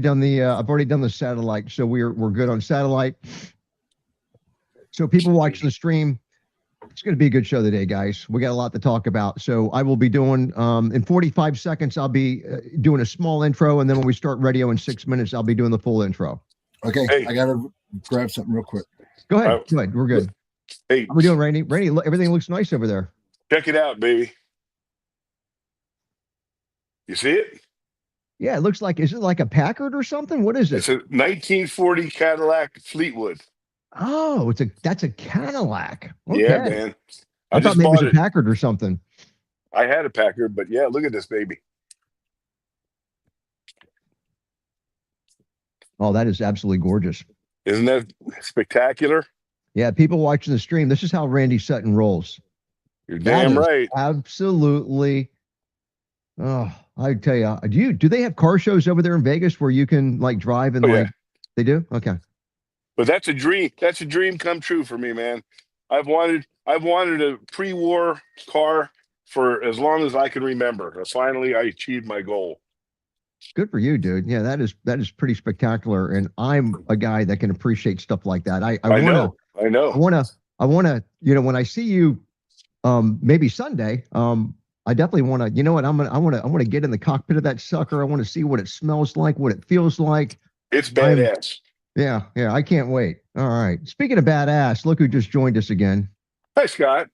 Done the I've already done the satellite, so we're good on satellite. So people watching the stream, it's going to be a good show today, guys. We got a lot to talk about. So I will be doing in 45 seconds. I'll be doing a small intro, and then when we start radio in 6 minutes, I'll be doing the full intro. Okay, Hey. I gotta grab something real quick. Go ahead. Go ahead. We're good. Hey, How we doing, Randy? Randy, look, everything looks nice over there. check it out, baby. You see it? Yeah, it looks like, is it like a Packard or something? What is it? It's a 1940 Cadillac Fleetwood. Oh, that's a Cadillac. Okay. Yeah, man. I thought just maybe it was bought a it. Packard or something. I had a Packard, but yeah, look at this baby. Oh, that is absolutely gorgeous. Isn't that spectacular? Yeah, people watching the stream, this is how Randy Sutton rolls. You're That damn is right. Absolutely. Oh, I tell you, do they have car shows over there in Vegas where you can like drive and Yeah. They do? Okay. But that's a dream. That's a dream come true for me, man. I've wanted a pre-war car for as long as I can remember. Finally, I achieved my goal. Good for you, dude. Yeah, that is pretty spectacular. And I'm a guy that can appreciate stuff like that. I know. I wanna, when I see you maybe Sunday, I definitely want to, I want to get in the cockpit of that sucker. I want to see what it smells like, what it feels like. It's badass. Yeah, I can't wait. All right. Speaking of badass, look who just joined us again. Hi, Scott.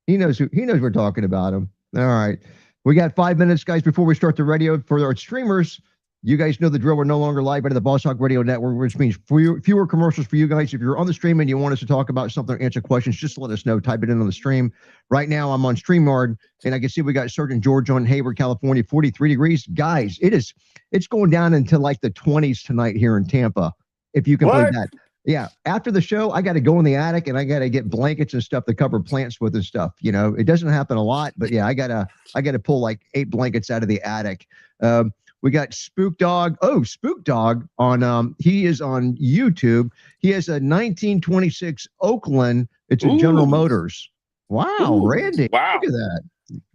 He knows we're talking about him. All right. We got 5 minutes, guys, before we start the radio. For our streamers, you guys know the drill. We're no longer live out of the Boss Hog Radio Network, which means fewer commercials for you guys. If you're on the stream and you want us to talk about something or answer questions, just let us know. Type it in on the stream. Right now, I'm on StreamYard, and I can see we got Sergeant George on Hayward, California, 43 degrees. Guys, it's going down into like the 20s tonight here in Tampa, if you can believe that. Yeah, after the show, I got to go in the attic and I got to get blankets and stuff to cover plants with and stuff. It doesn't happen a lot, but yeah, I gotta pull like 8 blankets out of the attic. We got Spook Dog. Oh, Spook Dog on he is on YouTube. He has a 1926 Oakland. It's a General Motors. Wow, Ooh. Randy. Wow. Look at that.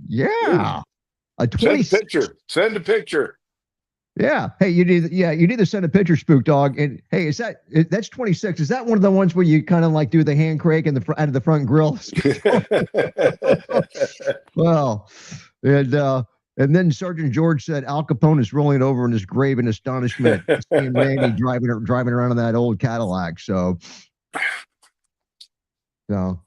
Yeah. A 20. Send a picture. Yeah. Hey, you need to send a picture, Spook Dog. And hey, that's 26. Is that one of the ones where you kind of like do the hand crank and out of the front grill? Well, and then Sergeant George said Al Capone is rolling over in his grave in astonishment, seeing Randy driving around in that old Cadillac. So, all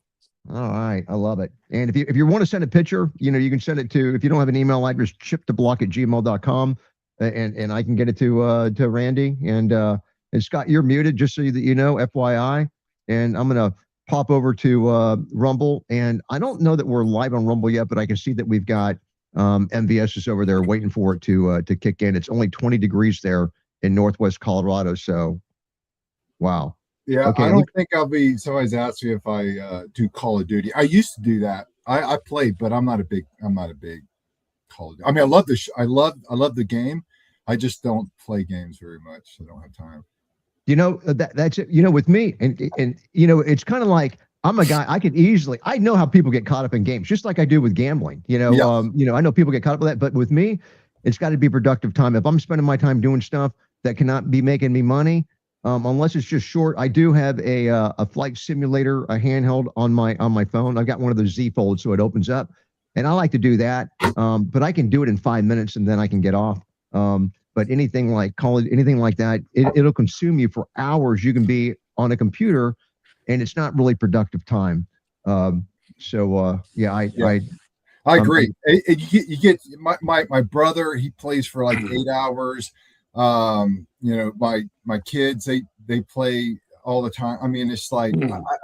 right, I love it. And if you want to send a picture, you can send it to, if you don't have an email address, chiptoblock@gmail.com. And I can get it to Randy and Scott. You're muted, just so that you know, FYI. And I'm gonna pop over to Rumble, and I don't know that we're live on Rumble yet, but I can see that we've got MVS is over there waiting for it to kick in. It's only 20 degrees there in Northwest Colorado, so wow. Yeah, okay, I don't think I'll be. Somebody's asked me if I do Call of Duty. I used to do that. I played, but I'm not a big Call of Duty. I mean, I love I love the game. I just don't play games very much. I don't have time. That's it. With me, and it's kind of like I'm a guy. I know how people get caught up in games, just like I do with gambling. I know people get caught up with that, but with me, it's got to be productive time. If I'm spending my time doing stuff that cannot be making me money, unless it's just short. I do have a flight simulator, a handheld on my phone. I've got one of those Z folds, so it opens up. And I like to do that, but I can do it in 5 minutes and then I can get off. But anything like anything like that, it'll consume you for hours. You can be on a computer, and it's not really productive time. I agree. You get my brother. He plays for like 8 hours. My kids they play all the time. I mean, it's like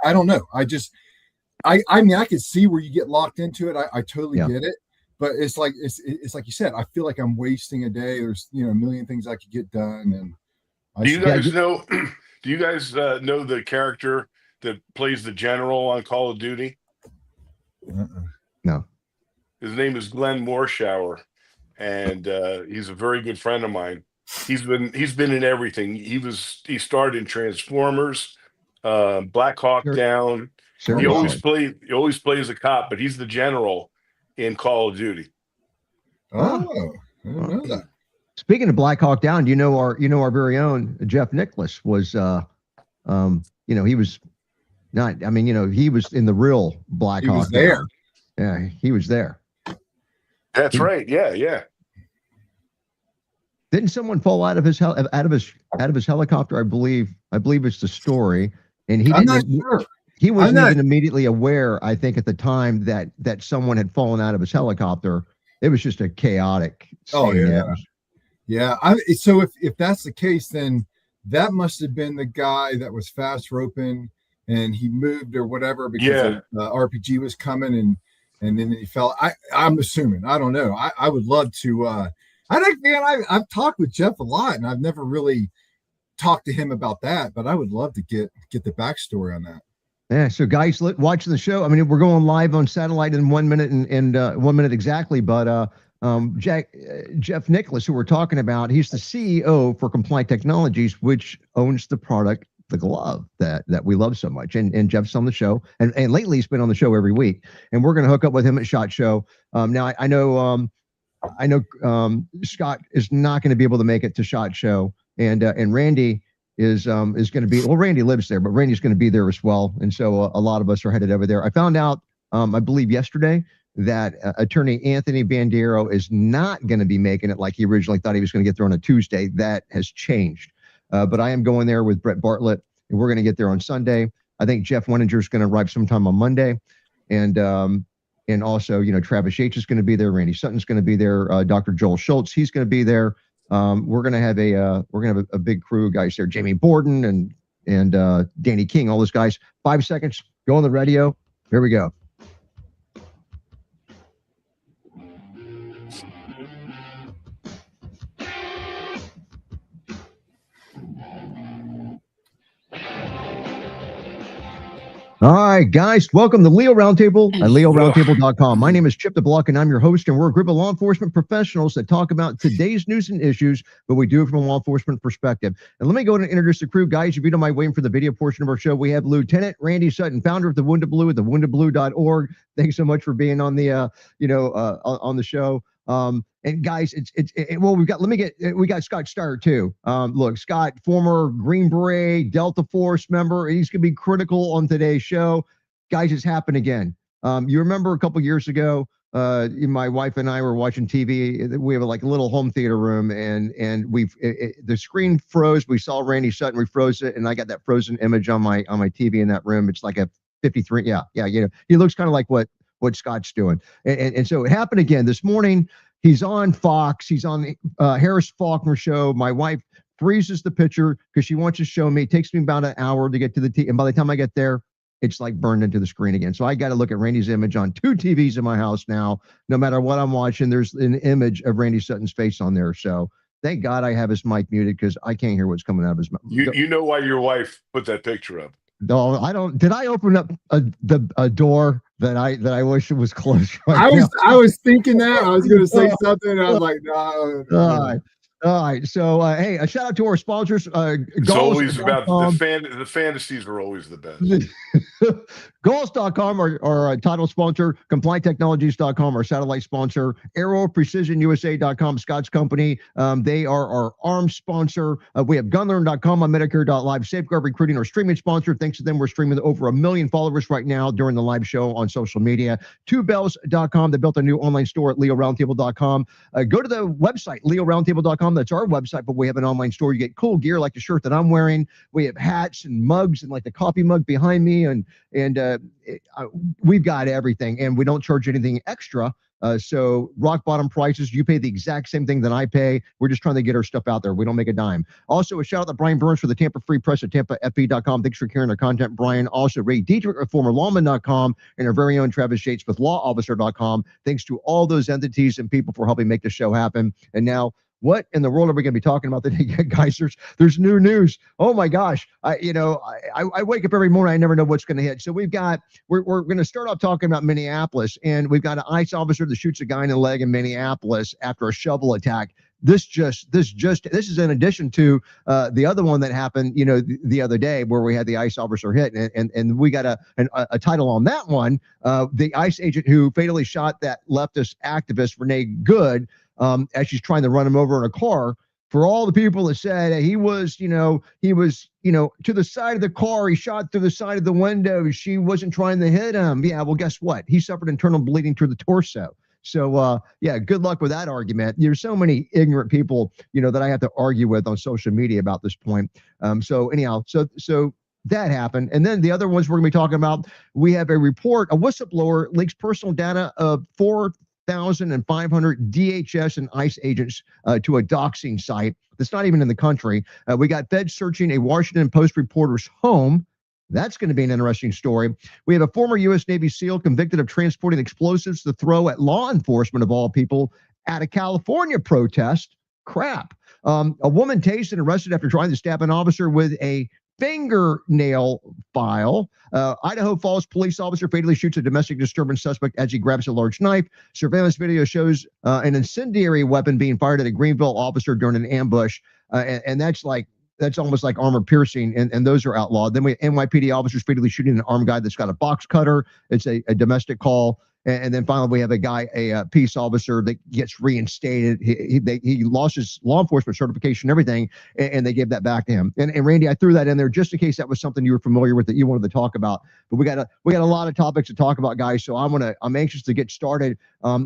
I don't know. I mean, I can see where you get locked into it. I totally get it, but it's like you said. I feel like I'm wasting a day. There's a million things I could get done. And do you guys know? Do you guys know the character that plays the general on Call of Duty? No. His name is Glenn Morshower, and he's a very good friend of mine. He's been in everything. He started in Transformers, Black Hawk Down. Sure. He always plays a cop, but he's the general in Call of Duty. Oh, I didn't know that. Speaking of Black Hawk Down, our very own Jeff Nicholas was, he was not. I mean, he was in the real Black He was Hawk there. Down. Yeah, he was there. That's right. Yeah, yeah. Didn't someone fall out of his helicopter? I believe it's the story, and he I'm didn't. not sure. He wasn't even immediately aware. I think at the time that someone had fallen out of his helicopter. It was just a chaotic scene. Oh yeah, yeah. So if that's the case, then that must have been the guy that was fast roping and he moved or whatever because the RPG was coming and then he fell. I'm assuming. I don't know. I would love to. I think, man, I've talked with Jeff a lot, and I've never really talked to him about that. But I would love to get the backstory on that. Yeah. So, guys, watching the show. I mean, we're going live on satellite in 1 minute and 1 minute exactly. But Jeff Nicholas, who we're talking about, he's the CEO for Compliant Technologies, which owns the product, the glove that we love so much. And Jeff's on the show, and lately he's been on the show every week. And we're going to hook up with him at SHOT Show. Now I know Scott is not going to be able to make it to SHOT Show, and Randy is going to be. Well, Randy lives there, but Randy's going to be there as well. And so a lot of us are headed over there. I found out, I believe yesterday, that attorney Anthony Bandiero is not going to be making it like he originally thought he was going to get there on a Tuesday. That has changed. But I am going there with Brett Bartlett, and we're going to get there on Sunday. I think Jeff Wenninger is going to arrive sometime on Monday. And also, Travis Yates is going to be there. Randy Sutton's going to be there. Dr. Joel Schultz, he's going to be there. We're going to have a big crew of guys there. Jamie Borden and Danny King, all those guys. 5 seconds, go on the radio. Here we go. All right, guys, welcome to Leo Roundtable at LeoRoundtable.com. My name is Chip the Block, and I'm your host, and we're a group of law enforcement professionals that talk about today's news and issues, but we do it from a law enforcement perspective. And let me go ahead and introduce the crew. Guys, if you don't mind waiting for the video portion of our show, we have Lieutenant Randy Sutton, founder of the Wounded Blue at thewoundedblue.org. Thanks so much for being on the, on the show. And guys, we got Scott Starr too. Look, Scott, former Green Beret, Delta Force member, he's going to be critical on today's show. Guys, it's happened again. You remember a couple years ago, my wife and I were watching TV. We have a little home theater room, and the screen froze. We saw Randy Sutton, we froze it, and I got that frozen image on my TV in that room. It's like a 53. Yeah. He looks kind of like what Scott's doing. And so it happened again this morning. He's on Fox. He's on the Harris Faulkner show. My wife freezes the picture because she wants to show me. It takes me about an hour to get to the TV. And by the time I get there, it's like burned into the screen again. So I got to look at Randy's image on 2 TVs in my house now. No matter what I'm watching, there's an image of Randy Sutton's face on there. So thank God I have his mic muted because I can't hear what's coming out of his mouth. You know why your wife put that picture up? No, I don't. Did I open up a door that I wish it was closed? I was thinking that I was going to say something. And I was like, no. All right. So, hey, a shout out to our sponsors. It's always about the fantasies are always the best. Goals.com, our title sponsor, CompliantTechnologies.com, our satellite sponsor, AeroPrecisionUSA.com, Scott's company. They are our arms sponsor. We have GunLearn.com, on Medicare.live, Safeguard Recruiting, our streaming sponsor. Thanks to them, we're streaming over 1 million followers right now during the live show on social media. TwoBells.com, they built a new online store at LeoRoundtable.com. Go to the website, LeoRoundtable.com. That's our website, but we have an online store. You get cool gear like the shirt that I'm wearing. We have hats and mugs and like the coffee mug behind me, and we've got everything, and we don't charge anything extra. So rock bottom prices. You pay the exact same thing that I pay. We're just trying to get our stuff out there. We don't make a dime. Also, a shout out to Brian Burns for the Tampa Free Press at TampaFB.com. Thanks for carrying our content, Brian. Also, Ray Dietrich of formerlawman.com and our very own Travis Yates with lawofficer.com. Thanks to all those entities and people for helping make the show happen. And now, what in the world are we going to be talking about today, guys? There's new news. Oh my gosh! I wake up every morning. I never know what's going to hit. So we're going to start off talking about Minneapolis, and we've got an ICE officer that shoots a guy in the leg in Minneapolis after a shovel attack. This is in addition to the other one that happened, the other day where we had the ICE officer hit, and we got a title on that one. The ICE agent who fatally shot that leftist activist Renee Good. as she's trying to run him over in a car. For all the people that said hey, he was to the side of the car, he shot through the side of the window, she wasn't trying to hit him. Yeah, well, guess what? He suffered internal bleeding through the torso. So, yeah, good luck with that argument. There's so many ignorant people, that I have to argue with on social media about this point. So anyhow, so that happened. And then the other ones we're going to be talking about, we have a report, a whistleblower leaks personal data of 4,500 DHS and ICE agents to a doxing site that's not even in the country. We got feds searching a Washington Post reporter's home. That's going to be an interesting story. We have a former U.S. Navy SEAL convicted of transporting explosives to throw at law enforcement, of all people, at a California protest. Crap. A woman tased and arrested after trying to stab an officer with a fingernail file. Idaho Falls police officer fatally shoots a domestic disturbance suspect as he grabs a large knife. Surveillance video shows an incendiary weapon being fired at a Greenville officer during an ambush. And that's almost like armor piercing, and those are outlawed. Then we have NYPD officers fatally shooting an armed guy that's got a box cutter. It's a domestic call. And then finally, we have a peace officer that gets reinstated. He lost his law enforcement certification and everything, and they gave that back to him. And Randy, I threw that in there just in case that was something you were familiar with that you wanted to talk about. But we got a lot of topics to talk about, guys. So I'm anxious to get started. I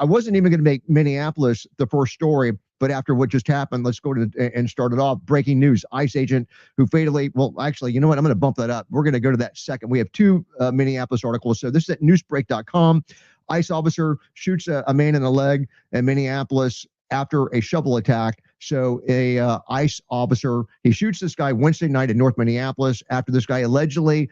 wasn't even going to make Minneapolis the first story, but after what just happened, let's go to and start it off. Breaking news: ICE agent who fatally. Well, actually, you know what? I'm going to bump that up. We're going to go to that second. We have two Minneapolis articles. So this is at newsbreak.com. ICE officer shoots a man in the leg in Minneapolis after a shovel attack. So a ICE officer, he shoots this guy Wednesday night in North Minneapolis after this guy allegedly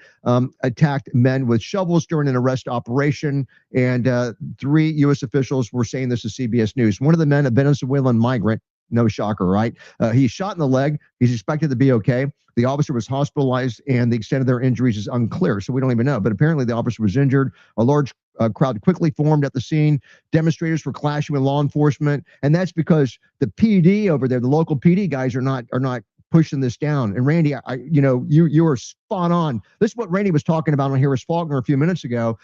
attacked men with shovels during an arrest operation. And 3 U.S. officials were saying this to CBS News. One of the men, a Venezuelan migrant, no shocker, right? He's shot in the leg. He's expected to be okay. The officer was hospitalized, and the extent of their injuries is unclear, so we don't even know. But apparently the officer was injured. A large crowd quickly formed at the scene. Demonstrators were clashing with law enforcement, and that's because the PD over there, the local PD guys, are not pushing this down. And Randy, you were spot on. This is what Randy was talking about on Harris Faulkner a few minutes ago,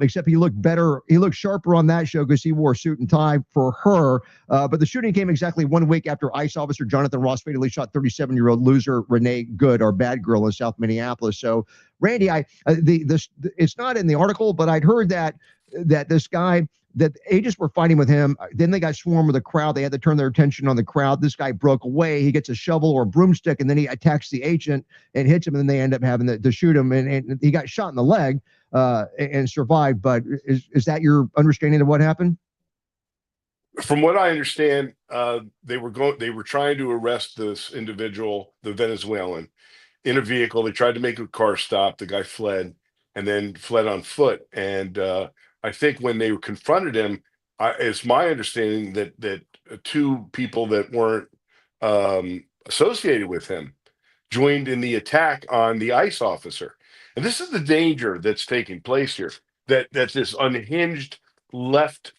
except he looked better. He looked sharper on that show because he wore a suit and tie for her. But the shooting came exactly 1 week after ICE officer Jonathan Ross fatally shot 37-year-old loser Renee Good, our bad girl in South Minneapolis. So Randy, it's not in the article, but I'd heard that this guy, that agents were fighting with him. Then they got swarmed with a crowd. They had to turn their attention on the crowd. This guy broke away. He gets a shovel or a broomstick, and then he attacks the agent and hits him, and then they end up having to shoot him. And he got shot in the leg and survived. But is that your understanding of what happened? From what I understand, they were trying to arrest this individual, the Venezuelan, in a vehicle. They tried to make a car stop. The guy fled and then fled on foot. And I think when they confronted him, it's my understanding that 2 people that weren't associated with him joined in the attack on the ICE officer. And this is the danger that's taking place here, that this unhinged left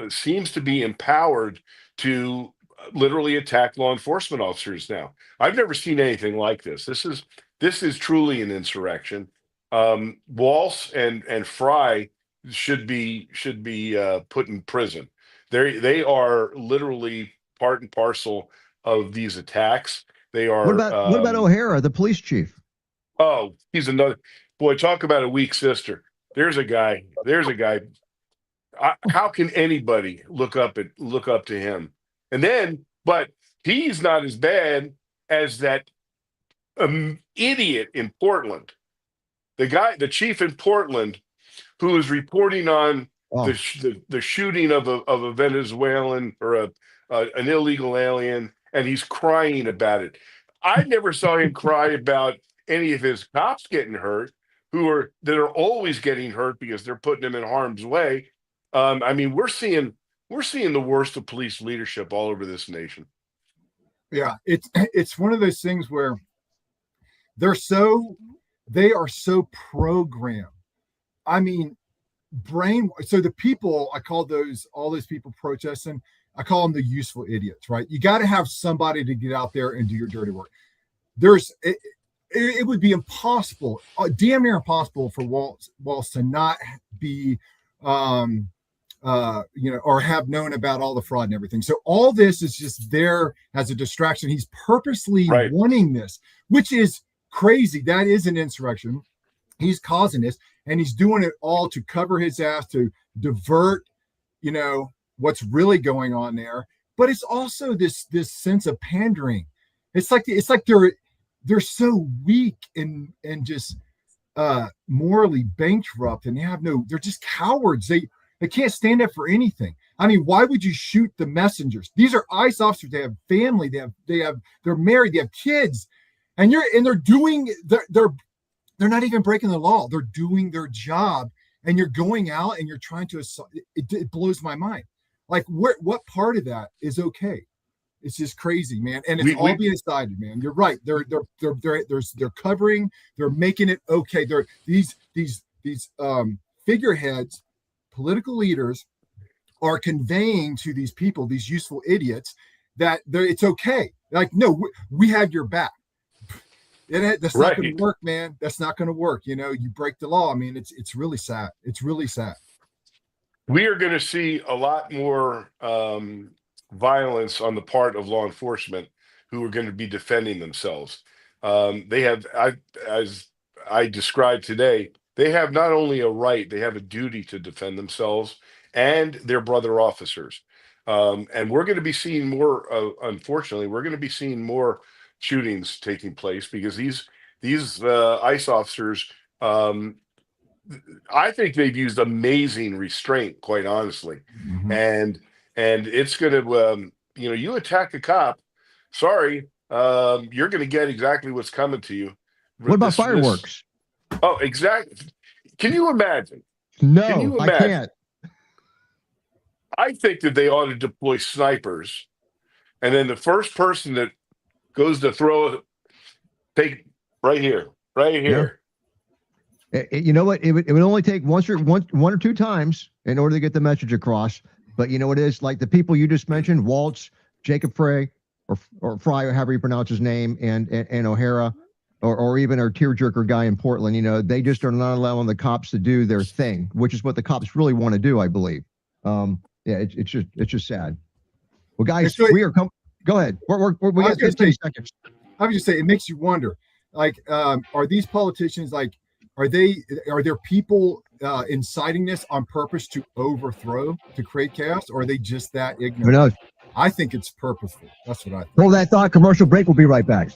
seems to be empowered to literally attack law enforcement officers now. I've never seen anything like this. This is truly an insurrection. Walsh and Fry should be put in prison. They are literally part and parcel of these attacks. They are. What about O'Hara, the police chief? Oh, he's another boy. Talk about a weak sister. There's a guy. How can anybody look up to him? And then, but he's not as bad as that idiot in Portland. The chief in Portland, who is reporting on the shooting of a Venezuelan or an illegal alien, and he's crying about it. I never saw him cry about any of his cops getting hurt, that are always getting hurt because they're putting them in harm's way. I mean, we're seeing the worst of police leadership all over this nation. Yeah, it's one of those things where they are so programmed. I mean, so the people, I call all those people protesting, I call them the useful idiots, right? You got to have somebody to get out there and do your dirty work. It would be impossible, damn near impossible for Waltz to not be or have known about all the fraud and everything. So all this is just there as a distraction. He's purposely wanting this, which is crazy. That is an insurrection. He's causing this, and he's doing it all to cover his ass, to divert, what's really going on there. But it's also this sense of pandering. It's like they're so weak and just morally bankrupt, and they're just cowards. They can't stand up for anything. I mean, why would you shoot the messengers? These are ICE officers. They have family. They're married. They have kids, and they're not even breaking the law. They're doing their job, and you're going out and you're trying to assault. It blows my mind. Like, what part of that is okay? It's just crazy, man. And it's all being decided, man. You're right. They're covering. They're making it okay. They're these figureheads, political leaders, are conveying to these people, these useful idiots, that it's okay. Like, no, we have your back. That's not going to work, man. That's not going to work. You break the law. I mean, it's really sad. It's really sad. We are going to see a lot more violence on the part of law enforcement who are going to be defending themselves. They have, as I described today, they have not only a right, they have a duty to defend themselves and their brother officers. And we're going to be seeing more, unfortunately, we're going to be seeing more shootings taking place because these ICE officers, I think they've used amazing restraint, quite honestly. Mm-hmm. And it's going to, you attack a cop, sorry, you're going to get exactly what's coming to you. What about fireworks? Oh, exactly. Can you imagine? No, I can't. I think that they ought to deploy snipers, and then the first person that goes to throw it, take right here. Yeah. You know what? It would only take one or two times in order to get the message across. But you know what it is? Like the people you just mentioned, Waltz, Jacob Frey, or Fry, or however you pronounce his name, and O'Hara, or even our tearjerker guy in Portland. They just are not allowing the cops to do their thing, which is what the cops really want to do, I believe. It's just sad. Well, guys, we are coming. Go ahead. We got 15 seconds. I would just say it makes you wonder. Like, are these politicians are there people inciting this on purpose to overthrow, to create chaos, or are they just that ignorant? Who knows? I think it's purposeful. That's what I think. Hold that thought. Commercial break. We'll be right back.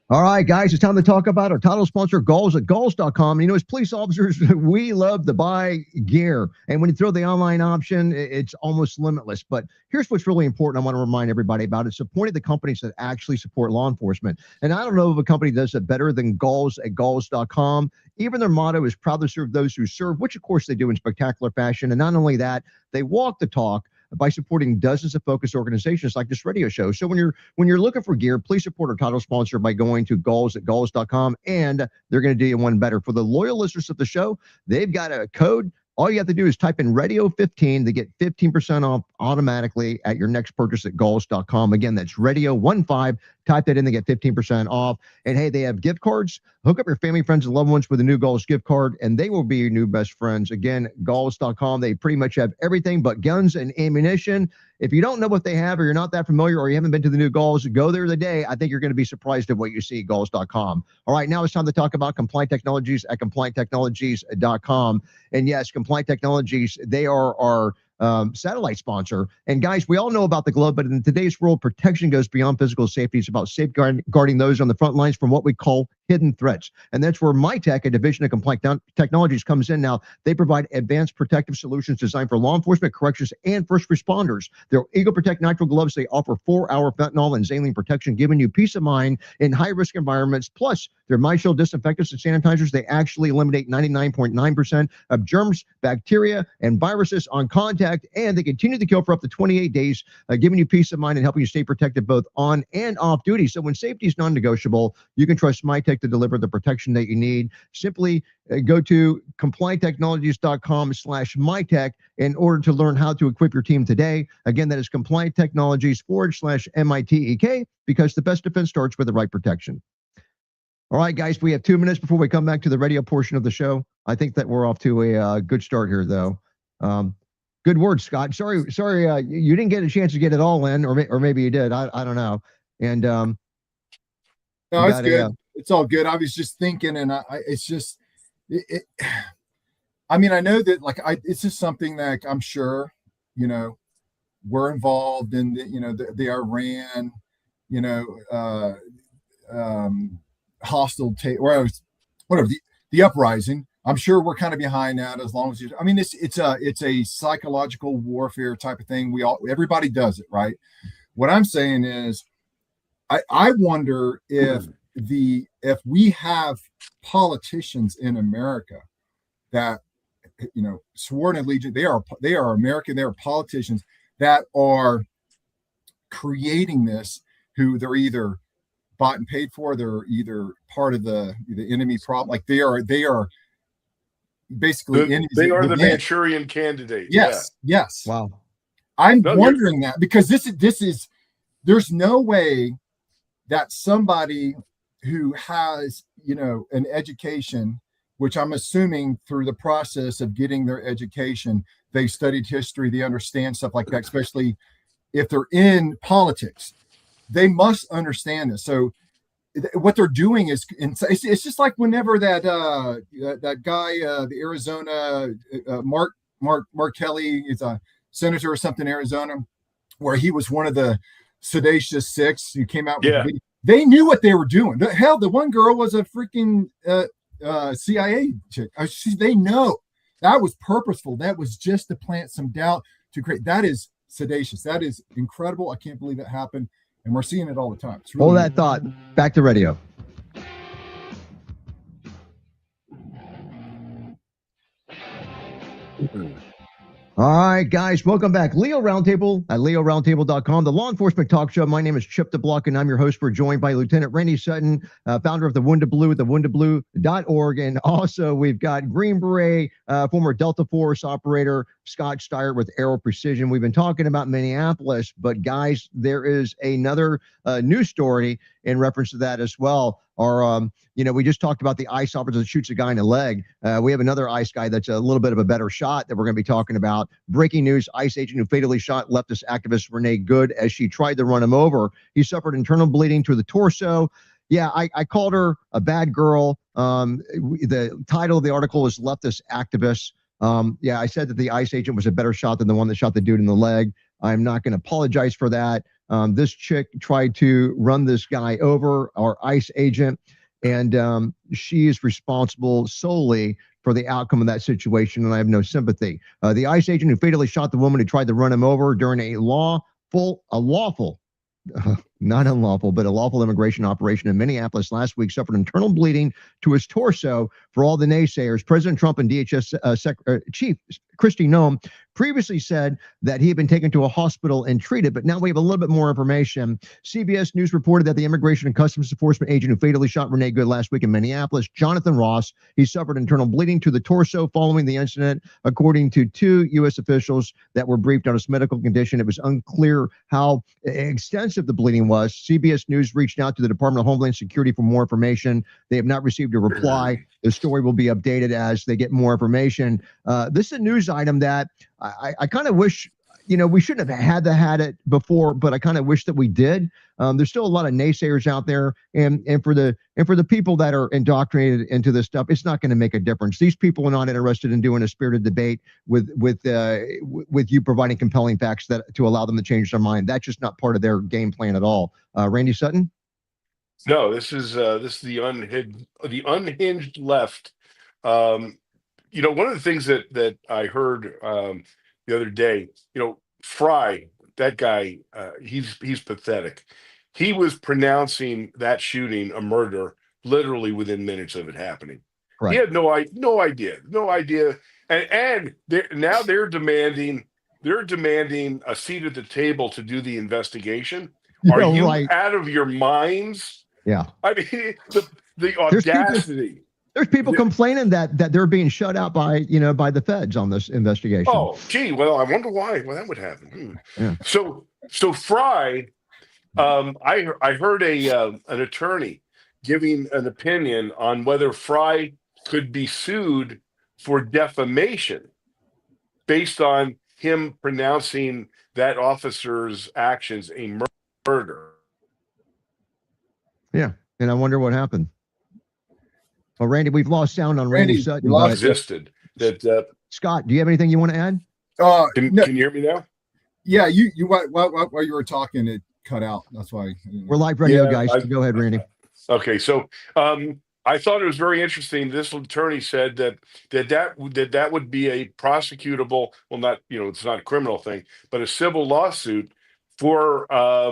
All right, guys, it's time to talk about our title sponsor, Galls at Galls.com. As police officers, we love to buy gear. And when you throw the online option, it's almost limitless. But here's what's really important I want to remind everybody about. It's supporting the companies that actually support law enforcement. And I don't know if a company does it better than Galls at Galls.com. Even their motto is proud to serve those who serve, which, of course, they do in spectacular fashion. And not only that, they walk the talk by supporting dozens of focused organizations like this radio show. So when you're looking for gear, please support our title sponsor by going to Galls at Galls.com, and they're going to do you one better. For the loyal listeners of the show, they've got a code. All you have to do is type in Radio 15 to get 15% off automatically at your next purchase at Galls.com. Again, that's Radio 15. Type that in to get 15% off. And hey, they have gift cards. Hook up your family, friends, and loved ones with a new Galls gift card, and they will be your new best friends. Again, Galls.com. They pretty much have everything but guns and ammunition. If you don't know what they have, or you're not that familiar, or you haven't been to the new Galls, go there today. I think you're going to be surprised at what you see at Galls.com. All right, now it's time to talk about Compliant Technologies at CompliantTechnologies.com. And yes, Compliant Technologies, they are our satellite sponsor. And guys, we all know about the globe, but in today's world, protection goes beyond physical safety. It's about safeguarding those on the front lines from what we call hidden threats. And that's where MyTech, a division of Compliant Technologies, comes in now. They provide advanced protective solutions designed for law enforcement, corrections, and first responders. Their Eagle Protect nitrile gloves, they offer 4-hour fentanyl and saline protection, giving you peace of mind in high-risk environments. Plus, their MyShield disinfectants and sanitizers, they actually eliminate 99.9% of germs, bacteria, and viruses on contact, and they continue to kill for up to 28 days, giving you peace of mind and helping you stay protected both on and off duty. So when safety is non-negotiable, you can trust MyTech to deliver the protection that you need. Simply go to complianttechnologies.com/MyTech in order to learn how to equip your team today. Again, that is complianttechnologies/MITEK, because the best defense starts with the right protection. All right, guys, we have 2 minutes before we come back to the radio portion of the show. I think that we're off to a good start here, though. Good word, Scott. Sorry, you didn't get a chance to get it all in, or maybe you did. I don't know. And no, it's good. It's all good. I was just thinking, and it's just, I mean, I know that it's just something that I'm sure, we're involved in the Iran, hostile whatever the uprising. I'm sure we're kind of behind that. As long as I mean, it's a psychological warfare type of thing. Everybody does it, right? What I'm saying is, I wonder if we have politicians in America that sworn allegiance, they are American, they are politicians that are creating this, who they're either bought and paid for, they're either part of the enemy problem, like they are basically they are the Manchurian candidate. Yes. Wow. I'm wondering that, because this is there's no way that somebody who has an education, which I'm assuming through the process of getting their education, they studied history, they understand stuff like that, especially if they're in politics, they must understand this. So what they're doing is, it's just like whenever that guy, the Arizona, Mark Kelly is a senator or something in Arizona, where he was one of the Sedacious Six who came out with they knew what they were doing. Hell, the one girl was a freaking CIA chick. They know that was purposeful. That was just to plant some doubt, to create. That is sedacious. That is incredible. I can't believe it happened. And we're seeing it all the time. Really hold that thought. Back to radio. All right, guys, welcome back. Leo Roundtable at leoroundtable.com, the law enforcement talk show. My name is Chip DeBlock, and I'm your host. We're joined by Lieutenant Randy Sutton, founder of the Wounded Blue at thewoundedblue.org. And also, we've got Green Beret, former Delta Force operator, Scott Steyer with Aero Precision. We've been talking about Minneapolis, but guys, there is another news story in reference to that as well. We just talked about the ICE officer that shoots a guy in the leg. We have another ICE guy that's a little bit of a better shot that we're going to be talking about. Breaking news: ICE agent who fatally shot leftist activist Renee Good as she tried to run him over. He suffered internal bleeding to the torso. Yeah, I called her a bad girl. The title of the article is Leftist Activists. I said that the ICE agent was a better shot than the one that shot the dude in the leg. I'm not going to apologize for that. This chick tried to run this guy over, our ICE agent, and she is responsible solely for the outcome of that situation, and I have no sympathy. The ICE agent who fatally shot the woman who tried to run him over during a lawful, not unlawful, but a lawful immigration operation in Minneapolis last week suffered internal bleeding to his torso. For all the naysayers, President Trump and DHS Chief Kristi Noem previously said that he had been taken to a hospital and treated, but now we have a little bit more information. CBS News reported that the Immigration and Customs Enforcement agent who fatally shot Renee Good last week in Minneapolis, Jonathan Ross, he suffered internal bleeding to the torso following the incident, according to 2 U.S. officials that were briefed on his medical condition. It was unclear how extensive the bleeding was. CBS News reached out to the Department of Homeland Security for more information. They have not received a reply. The story will be updated as they get more information. This is a news item that I kind of wish, we shouldn't have had it before, but I kind of wish that we did. There's still a lot of naysayers out there, and for the people that are indoctrinated into this stuff, it's not going to make a difference. These people are not interested in doing a spirited debate with you providing compelling facts that to allow them to change their mind. That's just not part of their game plan at all. Randy Sutton? No, this is the unhinged left. One of the things that I heard the other day, Fry, that guy, he's pathetic. He was pronouncing that shooting a murder literally within minutes of it happening. Right. He had no idea, and they're demanding a seat at the table to do the investigation. Are you out of your minds? Yeah. I mean, the audacity. There's people complaining that they're being shut out by the feds on this investigation. Oh, gee, well, I wonder why. Well, that would happen. Yeah. So Fry, I heard an attorney giving an opinion on whether Fry could be sued for defamation based on him pronouncing that officer's actions a murder. Yeah, and I wonder what happened. Well, Randy, we've lost sound on Randy Sutton. But existed. That Scott, do you have anything you want to add? Can you hear me now? Yeah, while you were talking, it cut out. That's why we're live radio, guys. Go ahead, Randy. Okay, so I thought it was very interesting. This attorney said that would be a prosecutable, well, not, it's not a criminal thing, but a civil lawsuit for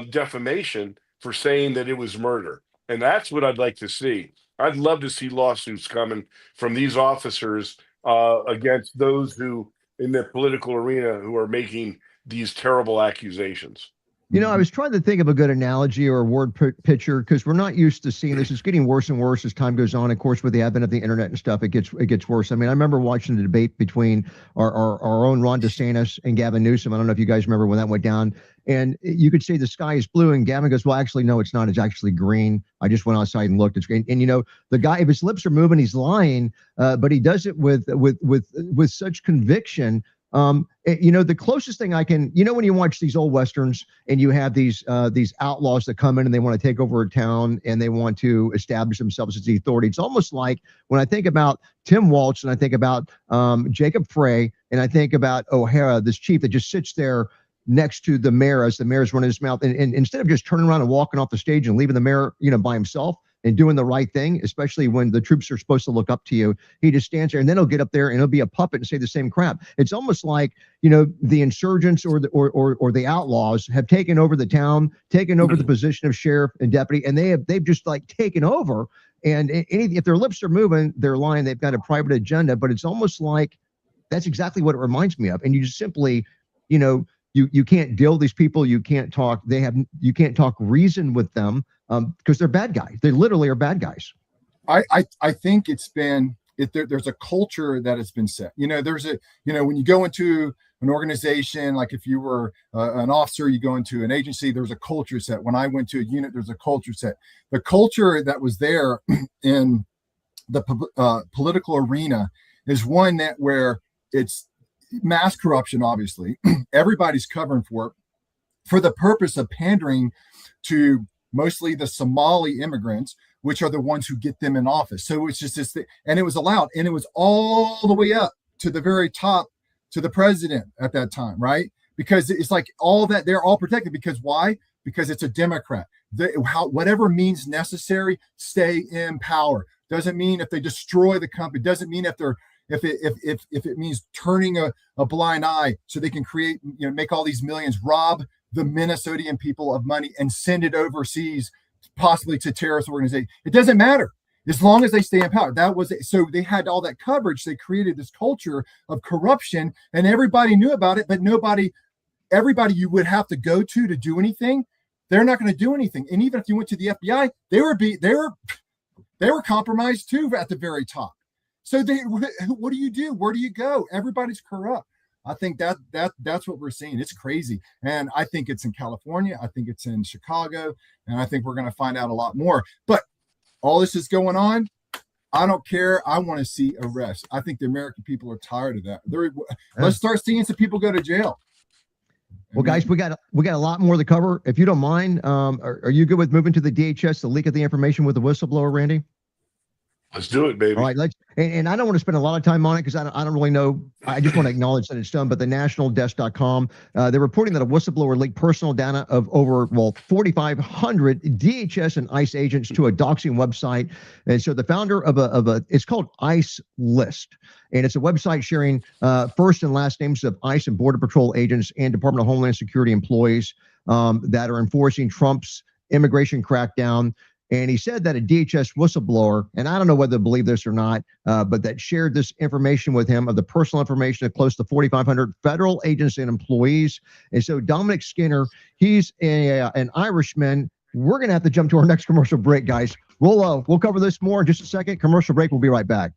defamation for saying that it was murder. And that's what I'd like to see. I'd love to see lawsuits coming from these officers against those who in the political arena who are making these terrible accusations. I was trying to think of a good analogy or a word picture because we're not used to seeing this. It's getting worse and worse as time goes on. Of course, with the advent of the internet and stuff, it gets worse. I mean, I remember watching the debate between our own Ron DeSantis and Gavin Newsom. I don't know if you guys remember when that went down. And you could say the sky is blue, and Gavin goes, "Well, actually, no, it's not. It's actually green. I just went outside and looked. It's green." And the guy, if his lips are moving, he's lying, but he does it with such conviction. The closest thing I can, when you watch these old Westerns and you have these outlaws that come in and they want to take over a town and they want to establish themselves as the authority. It's almost like when I think about Tim Walsh and I think about Jacob Frey and I think about O'Hara, this chief that just sits there next to the mayor as the mayor's running his mouth. And instead of just turning around and walking off the stage and leaving the mayor, by himself, and doing the right thing, especially when the troops are supposed to look up to you. He just stands there and then he'll get up there and he'll be a puppet and say the same crap. It's almost like, the insurgents or the outlaws have taken over the town, taken over the position of sheriff and deputy, and they've just like taken over. And if their lips are moving, they're lying. They've got a private agenda, but it's almost like that's exactly what it reminds me of. And you just simply, you can't deal with these people. You can't talk. You can't talk reason with them because they're bad guys. They literally are bad guys. I think there's a culture that has been set. When you go into an organization, like if you were an officer, you go into an agency, there's a culture set. When I went to a unit, there's a culture set. The culture that was there in the political arena is one where it's mass corruption, obviously. Everybody's covering for the purpose of pandering to mostly the Somali immigrants, which are the ones who get them in office. So it's just this thing, and it was allowed, and it was all the way up to the very top, to the president at that time, right? Because it's like all that, they're all protected. Because why? Because it's a Democrat. Whatever means necessary, stay in power. Doesn't mean if they destroy the company. Doesn't mean if it means turning a blind eye so they can create, make all these millions, rob the Minnesotan people of money and send it overseas, possibly to terrorist organizations. It doesn't matter as long as they stay in power. That was it. So they had all that coverage. They created this culture of corruption, and everybody knew about it. But everybody you would have to go to do anything, they're not going to do anything. And even if you went to the FBI, they were compromised too at the very top. So what do you do? Where do you go? Everybody's corrupt. I think that's what we're seeing. It's crazy. And I think it's in California. I think it's in Chicago. And I think we're going to find out a lot more. But all this is going on. I don't care. I want to see arrests. I think the American people are tired of that. Let's start seeing some people go to jail. Well, guys, we got a lot more to cover. If you don't mind, are you good with moving to the DHS, the leak of the information with the whistleblower, Randy? Let's do it, baby. All right, and I don't want to spend a lot of time on it because I don't really know. I just want to acknowledge that it's done. But the nationaldesk.com, they're reporting that a whistleblower leaked personal data of over 4,500 DHS and ICE agents to a doxing website. And so the founder of it's called ICE List, and it's a website sharing first and last names of ICE and Border Patrol agents and Department of Homeland Security employees that are enforcing Trump's immigration crackdown. And he said that a DHS whistleblower, and I don't know whether to believe this or not, but that shared this information with him of the personal information of close to 4,500 federal agents and employees. And so Dominic Skinner, he's an Irishman. We're going to have to jump to our next commercial break, guys. We'll cover this more in just a second. Commercial break. We'll be right back.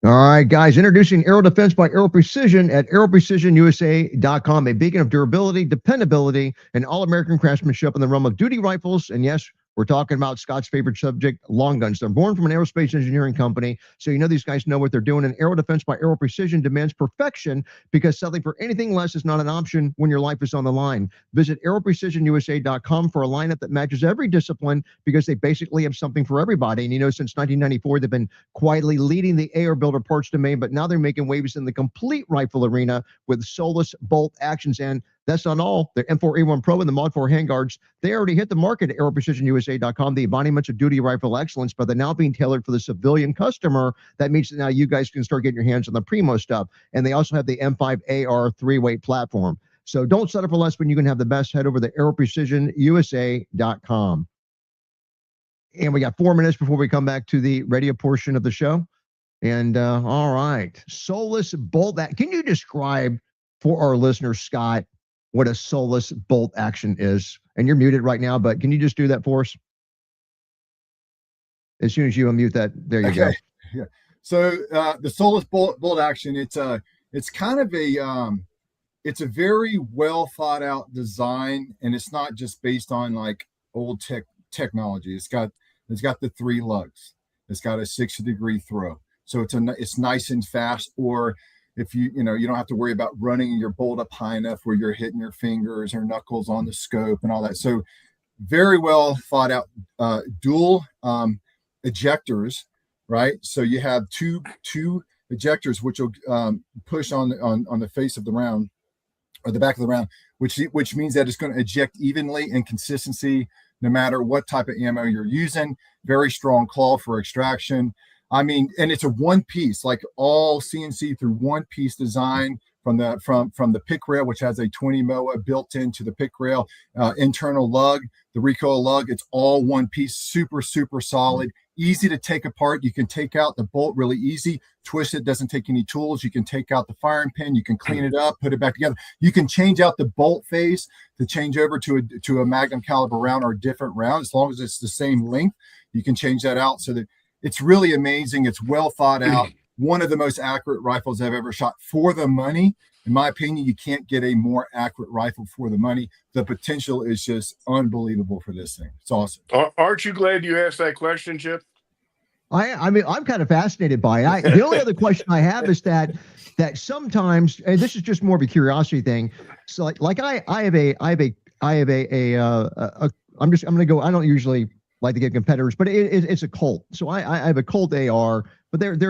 All right, guys, introducing Aero Defense by Aero Precision at aeroprecisionusa.com, a beacon of durability, dependability, and all-American craftsmanship in the realm of duty rifles. And yes, we're talking about Scott's favorite subject, long guns. They're born from an aerospace engineering company, so you know these guys know what they're doing. And Aero Defense by Aero Precision demands perfection because settling for anything less is not an option when your life is on the line. Visit aeroprecisionusa.com for a lineup that matches every discipline because they basically have something for everybody. And you know, since 1994, they've been quietly leading the AR builder parts domain, but now they're making waves in the complete rifle arena with Solus bolt actions. And that's not all. The M4A1 Pro and the Mod 4 handguards, they already hit the market at aeroprecisionusa.com, the embodiments of duty rifle excellence, but they're now being tailored for the civilian customer. That means that now you guys can start getting your hands on the primo stuff. And they also have the M5 AR 3-weight platform. So don't settle for less when you can have the best. Head over to aeroprecisionusa.com. And we got 4 minutes before we come back to the radio portion of the show. And all right, Solus bolt. That can you describe for our listeners, Scott, what a Solus bolt action is? And you're muted right now, but can you just do that for us? As soon as you unmute that, there you go. Yeah. So the Solus bolt action, it's kind of it's a very well thought out design, and it's not just based on like old technology. It's got the 3 lugs. It's got a 60-degree throw. So it's nice and fast, or if you don't have to worry about running your bolt up high enough where you're hitting your fingers or knuckles on the scope and all that. So very well thought out, dual ejectors, right? So you have two ejectors which will push on the face of the round or the back of the round, which means that it's going to eject evenly and consistency no matter what type of ammo you're using. Very strong claw for extraction. I mean, and it's a one piece, like all CNC through one piece design from the pick rail, which has a 20 MOA built into the pick rail, internal lug, the recoil lug. It's all one piece, super, super solid, easy to take apart. You can take out the bolt really easy, twist it, doesn't take any tools. You can take out the firing pin, you can clean it up, put it back together. You can change out the bolt face to change over to a Magnum caliber round or a different round. As long as it's the same length, you can change that out so that it's really amazing. It's well thought out. One of the most accurate rifles I've ever shot for the money. In my opinion, you can't get a more accurate rifle for the money. The potential is just unbelievable for this thing. It's awesome. Aren't you glad you asked that question, Chip? I mean, I'm kind of fascinated by it. The only other question I have is that sometimes, and this is just more of a curiosity thing. So like I have a I'm going to go, I don't usually like to get competitors, but it's a Colt. So I have a Colt AR, but they're the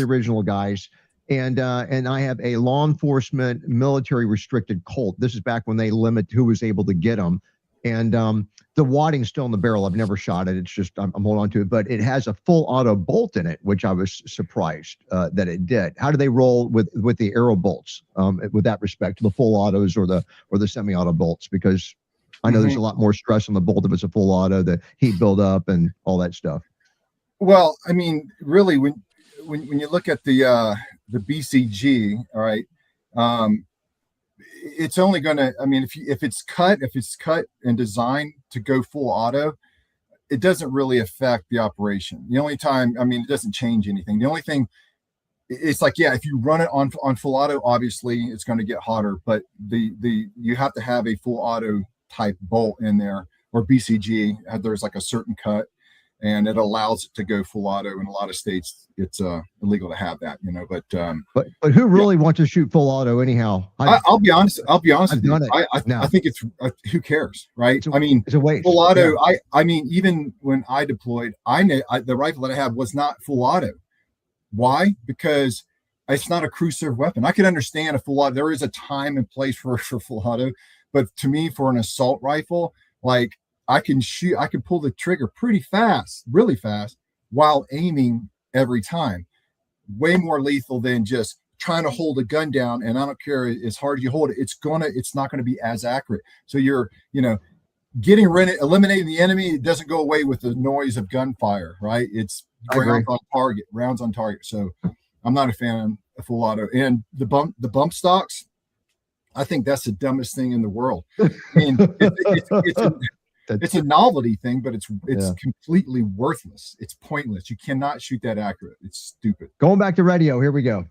original guys. And I have a law enforcement military restricted Colt. This is back when they limit who was able to get them. And the wadding's still in the barrel. I've never shot it. It's just I'm holding on to it, but it has a full auto bolt in it, which I was surprised that it did. How do they roll with the aero bolts with that respect to the full autos or the semi-auto bolts? Because I know there's a lot more stress on the bolt if it's a full auto, the heat buildup and all that stuff. Well, I mean, really, when you look at the BCG, all right, it's only going to, I mean, if it's cut and designed to go full auto, it doesn't really affect the operation. The only time, I mean, it doesn't change anything. The only thing, it's like, yeah, if you run it on full auto, obviously it's going to get hotter, but you have to have a full auto type bolt in there, or BCG. There's like a certain cut, and it allows it to go full auto. In a lot of states, it's illegal to have that, But who really wants to shoot full auto anyhow? I'll be honest. With you. I think it's who cares, right? It's a waste. Full auto. Yeah. I mean, even when I deployed, the rifle that I have was not full auto. Why? Because it's not a crew serve weapon. I can understand a full auto. There is a time and place for full auto. But to me, for an assault rifle, like I can pull the trigger pretty fast, really fast, while aiming every time. Way more lethal than just trying to hold a gun down. And I don't care as hard as you hold it, it's not gonna be as accurate. So you're, eliminating the enemy. It doesn't go away with the noise of gunfire, right? It's rounds on target. So I'm not a fan of full auto. And the bump stocks, I think that's the dumbest thing in the world. I mean, it's a novelty thing, but it's Yeah. completely worthless. It's pointless. You cannot shoot that accurate. It's stupid. Going back to radio. Here we go.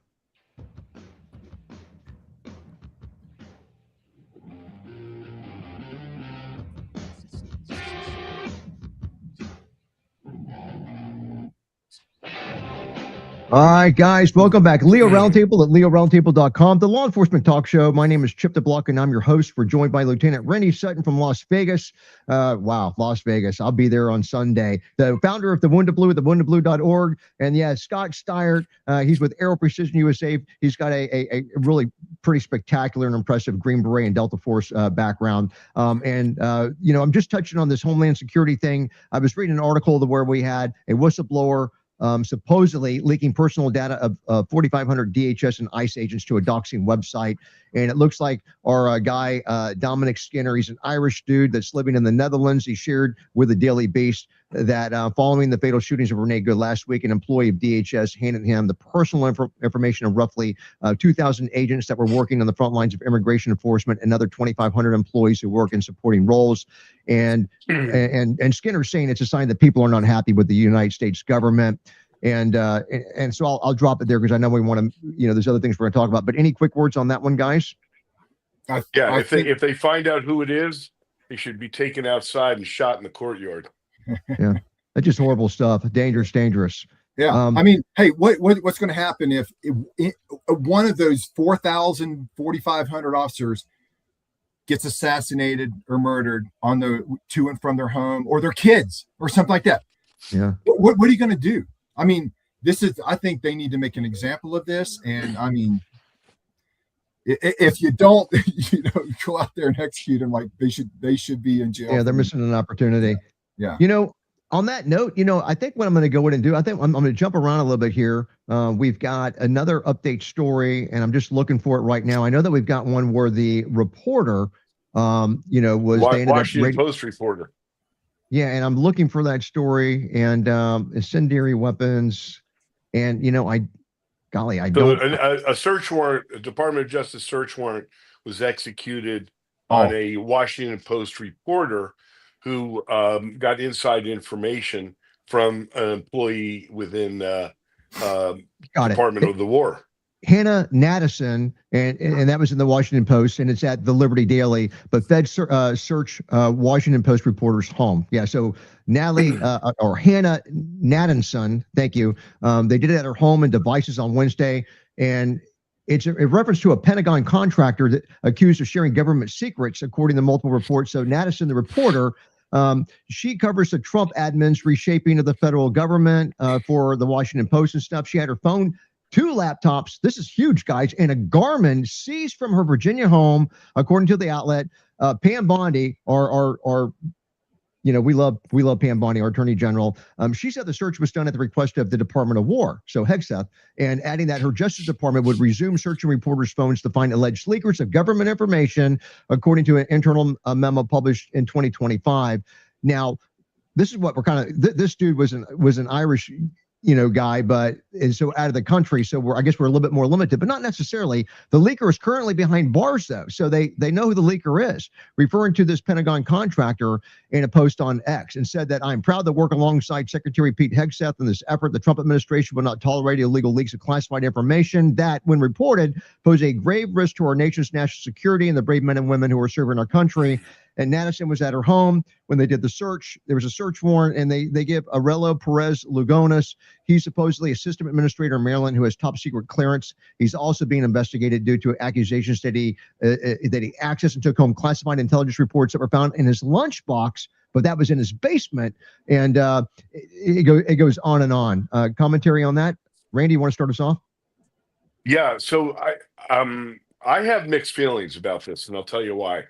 All right, guys, welcome back. Leo Roundtable at leoroundtable.com, the law enforcement talk show. My name is Chip DeBlock, and I'm your host. We're joined by Lieutenant Rennie Sutton from Las Vegas. Wow, Las Vegas. I'll be there on Sunday. The founder of the Wound to Blue at thewoundtoblue.org. And yeah, Scott Steyert, he's with Aero Precision USA. He's got a really pretty spectacular and impressive Green Beret and Delta Force background. I'm just touching on this Homeland Security thing. I was reading an article where we had a whistleblower supposedly leaking personal data of 4,500 DHS and ICE agents to a doxing website. And it looks like our guy, Dominic Skinner, he's an Irish dude that's living in the Netherlands. He shared with the Daily Beast that following the fatal shootings of Renee Good last week, an employee of DHS handed him the personal information of roughly 2,000 agents that were working on the front lines of immigration enforcement and other 2,500 employees who work in supporting roles. And Skinner's saying it's a sign that people are not happy with the United States government. And so I'll drop it there because I know we want to, there's other things we're going to talk about. But any quick words on that one, guys? If they find out who it is, he should be taken outside and shot in the courtyard. Yeah, that's just horrible stuff. Dangerous. Yeah, I mean, hey, what's going to happen if one of those 4,000, 4,500 officers gets assassinated or murdered on the to and from their home, or their kids or something like that? Yeah. What are you going to do? I mean, I think they need to make an example of this. And I mean, if you don't, go out there and execute them, like they should be in jail. Yeah, they're missing an opportunity. Yeah. On that note, I think what I'm going to go in and do, I think I'm going to jump around a little bit here. We've got another update story, and I'm just looking for it right now. I know that we've got one where the reporter, was Washington Post reporter. Yeah, and I'm looking for that story and incendiary weapons, and a search warrant, a Department of Justice search warrant, was executed on a Washington Post reporter who got inside information from an employee within Department of the War. Hannah Nadison, and that was in the Washington Post, and it's at the Liberty Daily. But Feds search Washington Post reporter's home. Yeah, so Natalie or Hannah Nadison, thank you. They did it at her home and devices on Wednesday, and it's a reference to a Pentagon contractor that accused of sharing government secrets, according to multiple reports. So Nadison, the reporter, she covers the Trump admin's reshaping of the federal government for the Washington Post and stuff. She had her phone, 2 laptops, this is huge, guys, and a Garmin seized from her Virginia home, according to the outlet. Pam Bondi, we love Pam Bondi, our Attorney General. She said the search was done at the request of the Department of War, so Hegseth, and adding that her Justice Department would resume searching reporters' phones to find alleged leakers of government information, according to an internal memo published in 2025. Now, this is what we're kind of. This dude was an Irish guy, but is so out of the country. So I guess we're a little bit more limited, but not necessarily. The leaker is currently behind bars, though. So they know who the leaker is, referring to this Pentagon contractor in a post on X, and said that I'm proud to work alongside Secretary Pete Hegseth in this effort. The Trump administration will not tolerate illegal leaks of classified information that, when reported, pose a grave risk to our nation's national security and the brave men and women who are serving our country. And Nadison was at her home when they did the search. There was a search warrant, and they give Aurelio Perez Lugones. He's supposedly a system administrator in Maryland who has top secret clearance. He's also being investigated due to accusations that he accessed and took home classified intelligence reports that were found in his lunchbox, but that was in his basement. And it goes on and on. Commentary on that, Randy? You want to start us off? Yeah. So I have mixed feelings about this, and I'll tell you why.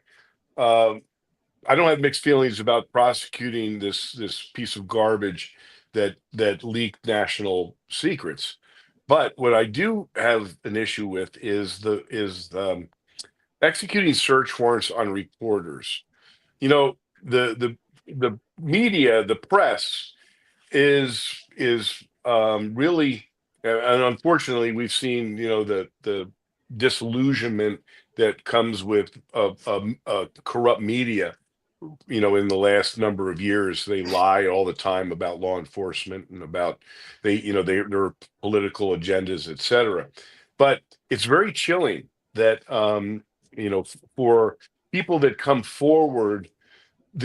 I don't have mixed feelings about prosecuting this piece of garbage that leaked national secrets, but what I do have an issue with is executing search warrants on reporters. The media, the press, is really, and unfortunately, we've seen the disillusionment that comes with corrupt media, in the last number of years, they lie all the time about law enforcement and about their political agendas, etc. But it's very chilling that for people that come forward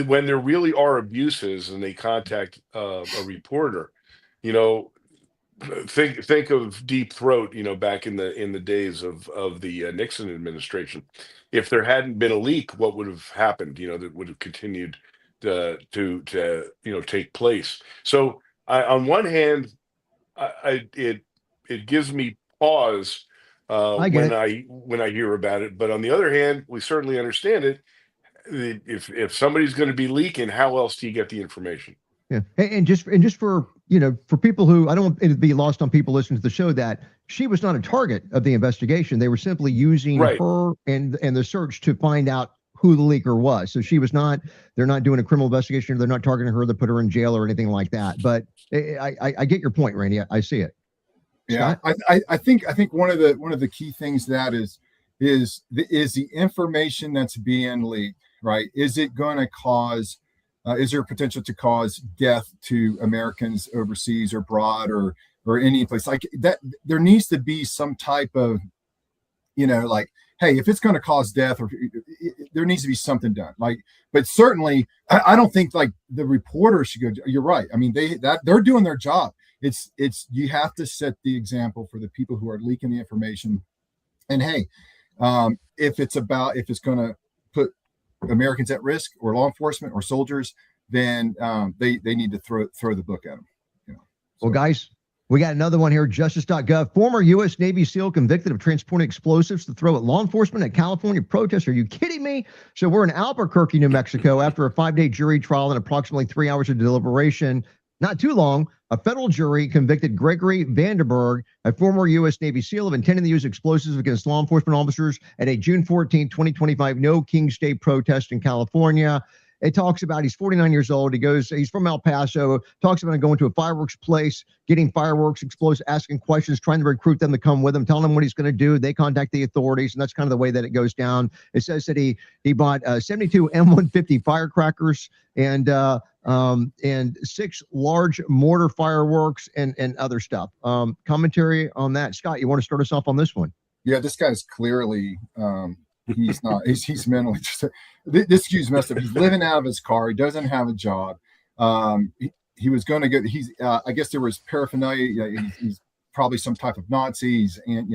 when there really are abuses and they contact a reporter, you know, think of Deep Throat, back in the days of the Nixon administration. If there hadn't been a leak, what would have happened? That would have continued to take place. So on one hand, it gives me pause I get it. when I hear about it, but on the other hand, we certainly understand it. If somebody's going to be leaking, how else do you get the information? Yeah, and just for for people who I don't want it to be lost on people listening to the show that she was not a target of the investigation. They were simply using Right. her and the search to find out who the leaker was. So she was not. They're not doing a criminal investigation. They're not targeting her to put her in jail or anything like that. But I get your point, Randy. I see it. Yeah, I think one of the key things that is the information that's being leaked, right? Is it going to cause? Is there potential to cause death to Americans overseas or abroad or any place like that? There needs to be some type of, like, hey, if it's going to cause death, or there needs to be something done. Like, but certainly, I don't think like the reporter should go. You're right. I mean, they're doing their job. It's you have to set the example for the people who are leaking the information. And hey, if it's going to put Americans at risk or law enforcement or soldiers, then they need to throw the book at them. Well, guys, we got another one here. Justice.gov. Former U.S. Navy SEAL convicted of transporting explosives to throw at law enforcement at California protests. Are you kidding me? So we're in Albuquerque, New Mexico. After a 5-day jury trial and approximately 3 hours of deliberation, not too long, a federal jury convicted Gregory Vanderberg, a former U.S. Navy SEAL, of intending to use explosives against law enforcement officers at a June 14, 2025 No Kings Day protest in California. It talks about he's 49 years old. He's from El Paso, talks about going to a fireworks place, getting fireworks, explosives, asking questions, trying to recruit them to come with him, telling them what he's going to do. They contact the authorities, and that's kind of the way that it goes down. It says that he bought 72 M150 firecrackers and 6 large mortar fireworks and other stuff. Commentary on that. Scott, you want to start us off on this one? Yeah, this guy's clearly he's not he's mentally just this dude's messed up. He's living out of his car. He doesn't have a job. He was going to go. He's I guess there was paraphernalia. He's probably some type of Nazis and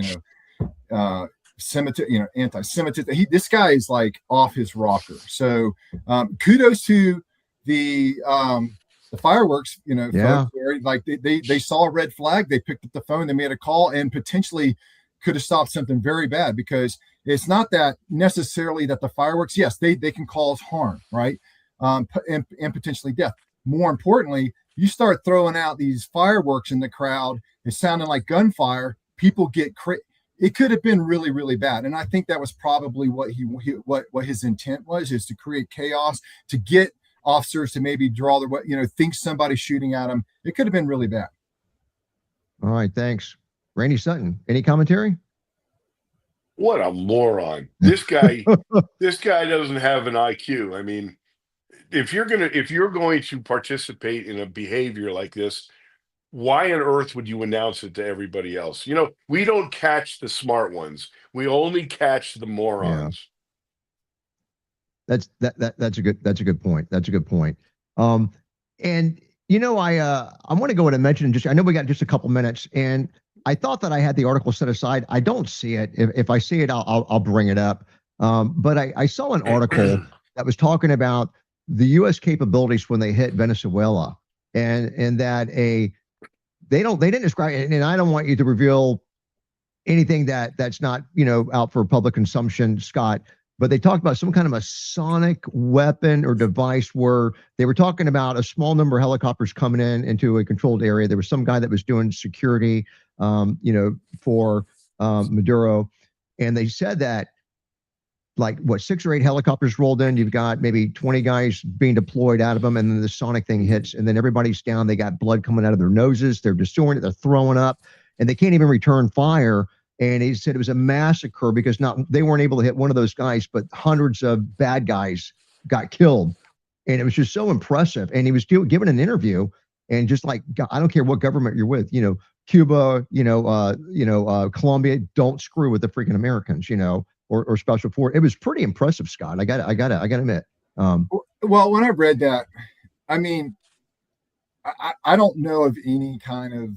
anti-Semitism. This guy is like off his rocker. So kudos to the fireworks. Yeah. Folks, like they saw a red flag. They picked up the phone. They made a call and potentially could have stopped something very bad, because it's not that necessarily that the fireworks, yes, they can cause harm, right? And potentially death. More importantly, you start throwing out these fireworks in the crowd, it's sounding like gunfire, people get crazy. It could have been really, really bad. And I think that was probably what what his intent was, is to create chaos, to get officers to maybe draw their, think somebody's shooting at them. It could have been really bad. All right, thanks. Randy Sutton, any commentary? What a moron. This guy doesn't have an IQ. I mean, if you're going to participate in a behavior like this, why on earth would you announce it to everybody else? We don't catch the smart ones. We only catch the morons. Yeah. That's a good point. That's a good point. And I want to go ahead and mention, I know we got just a couple minutes, and I thought that I had the article set aside. I don't see it. If I see it, I'll bring it up. But I saw an article that was talking about the U.S. capabilities when they hit Venezuela, and that they didn't describe it. And I don't want you to reveal anything that's not out for public consumption, Scott. But they talked about some kind of a sonic weapon or device where they were talking about a small number of helicopters coming into a controlled area. There was some guy that was doing security, for Maduro. And they said that, 6 or 8 helicopters rolled in. You've got maybe 20 guys being deployed out of them. And then the sonic thing hits, and then everybody's down. They got blood coming out of their noses. They're destroying it. They're throwing up, and they can't even return fire. And he said it was a massacre because they weren't able to hit one of those guys, but hundreds of bad guys got killed And it was just so impressive. And he was giving an interview and just like, I don't care what government you're with, Cuba, Colombia, don't screw with the freaking Americans, or special force. It was pretty impressive, Scott. I gotta admit. Well, when I read that, I mean, I don't know of any kind of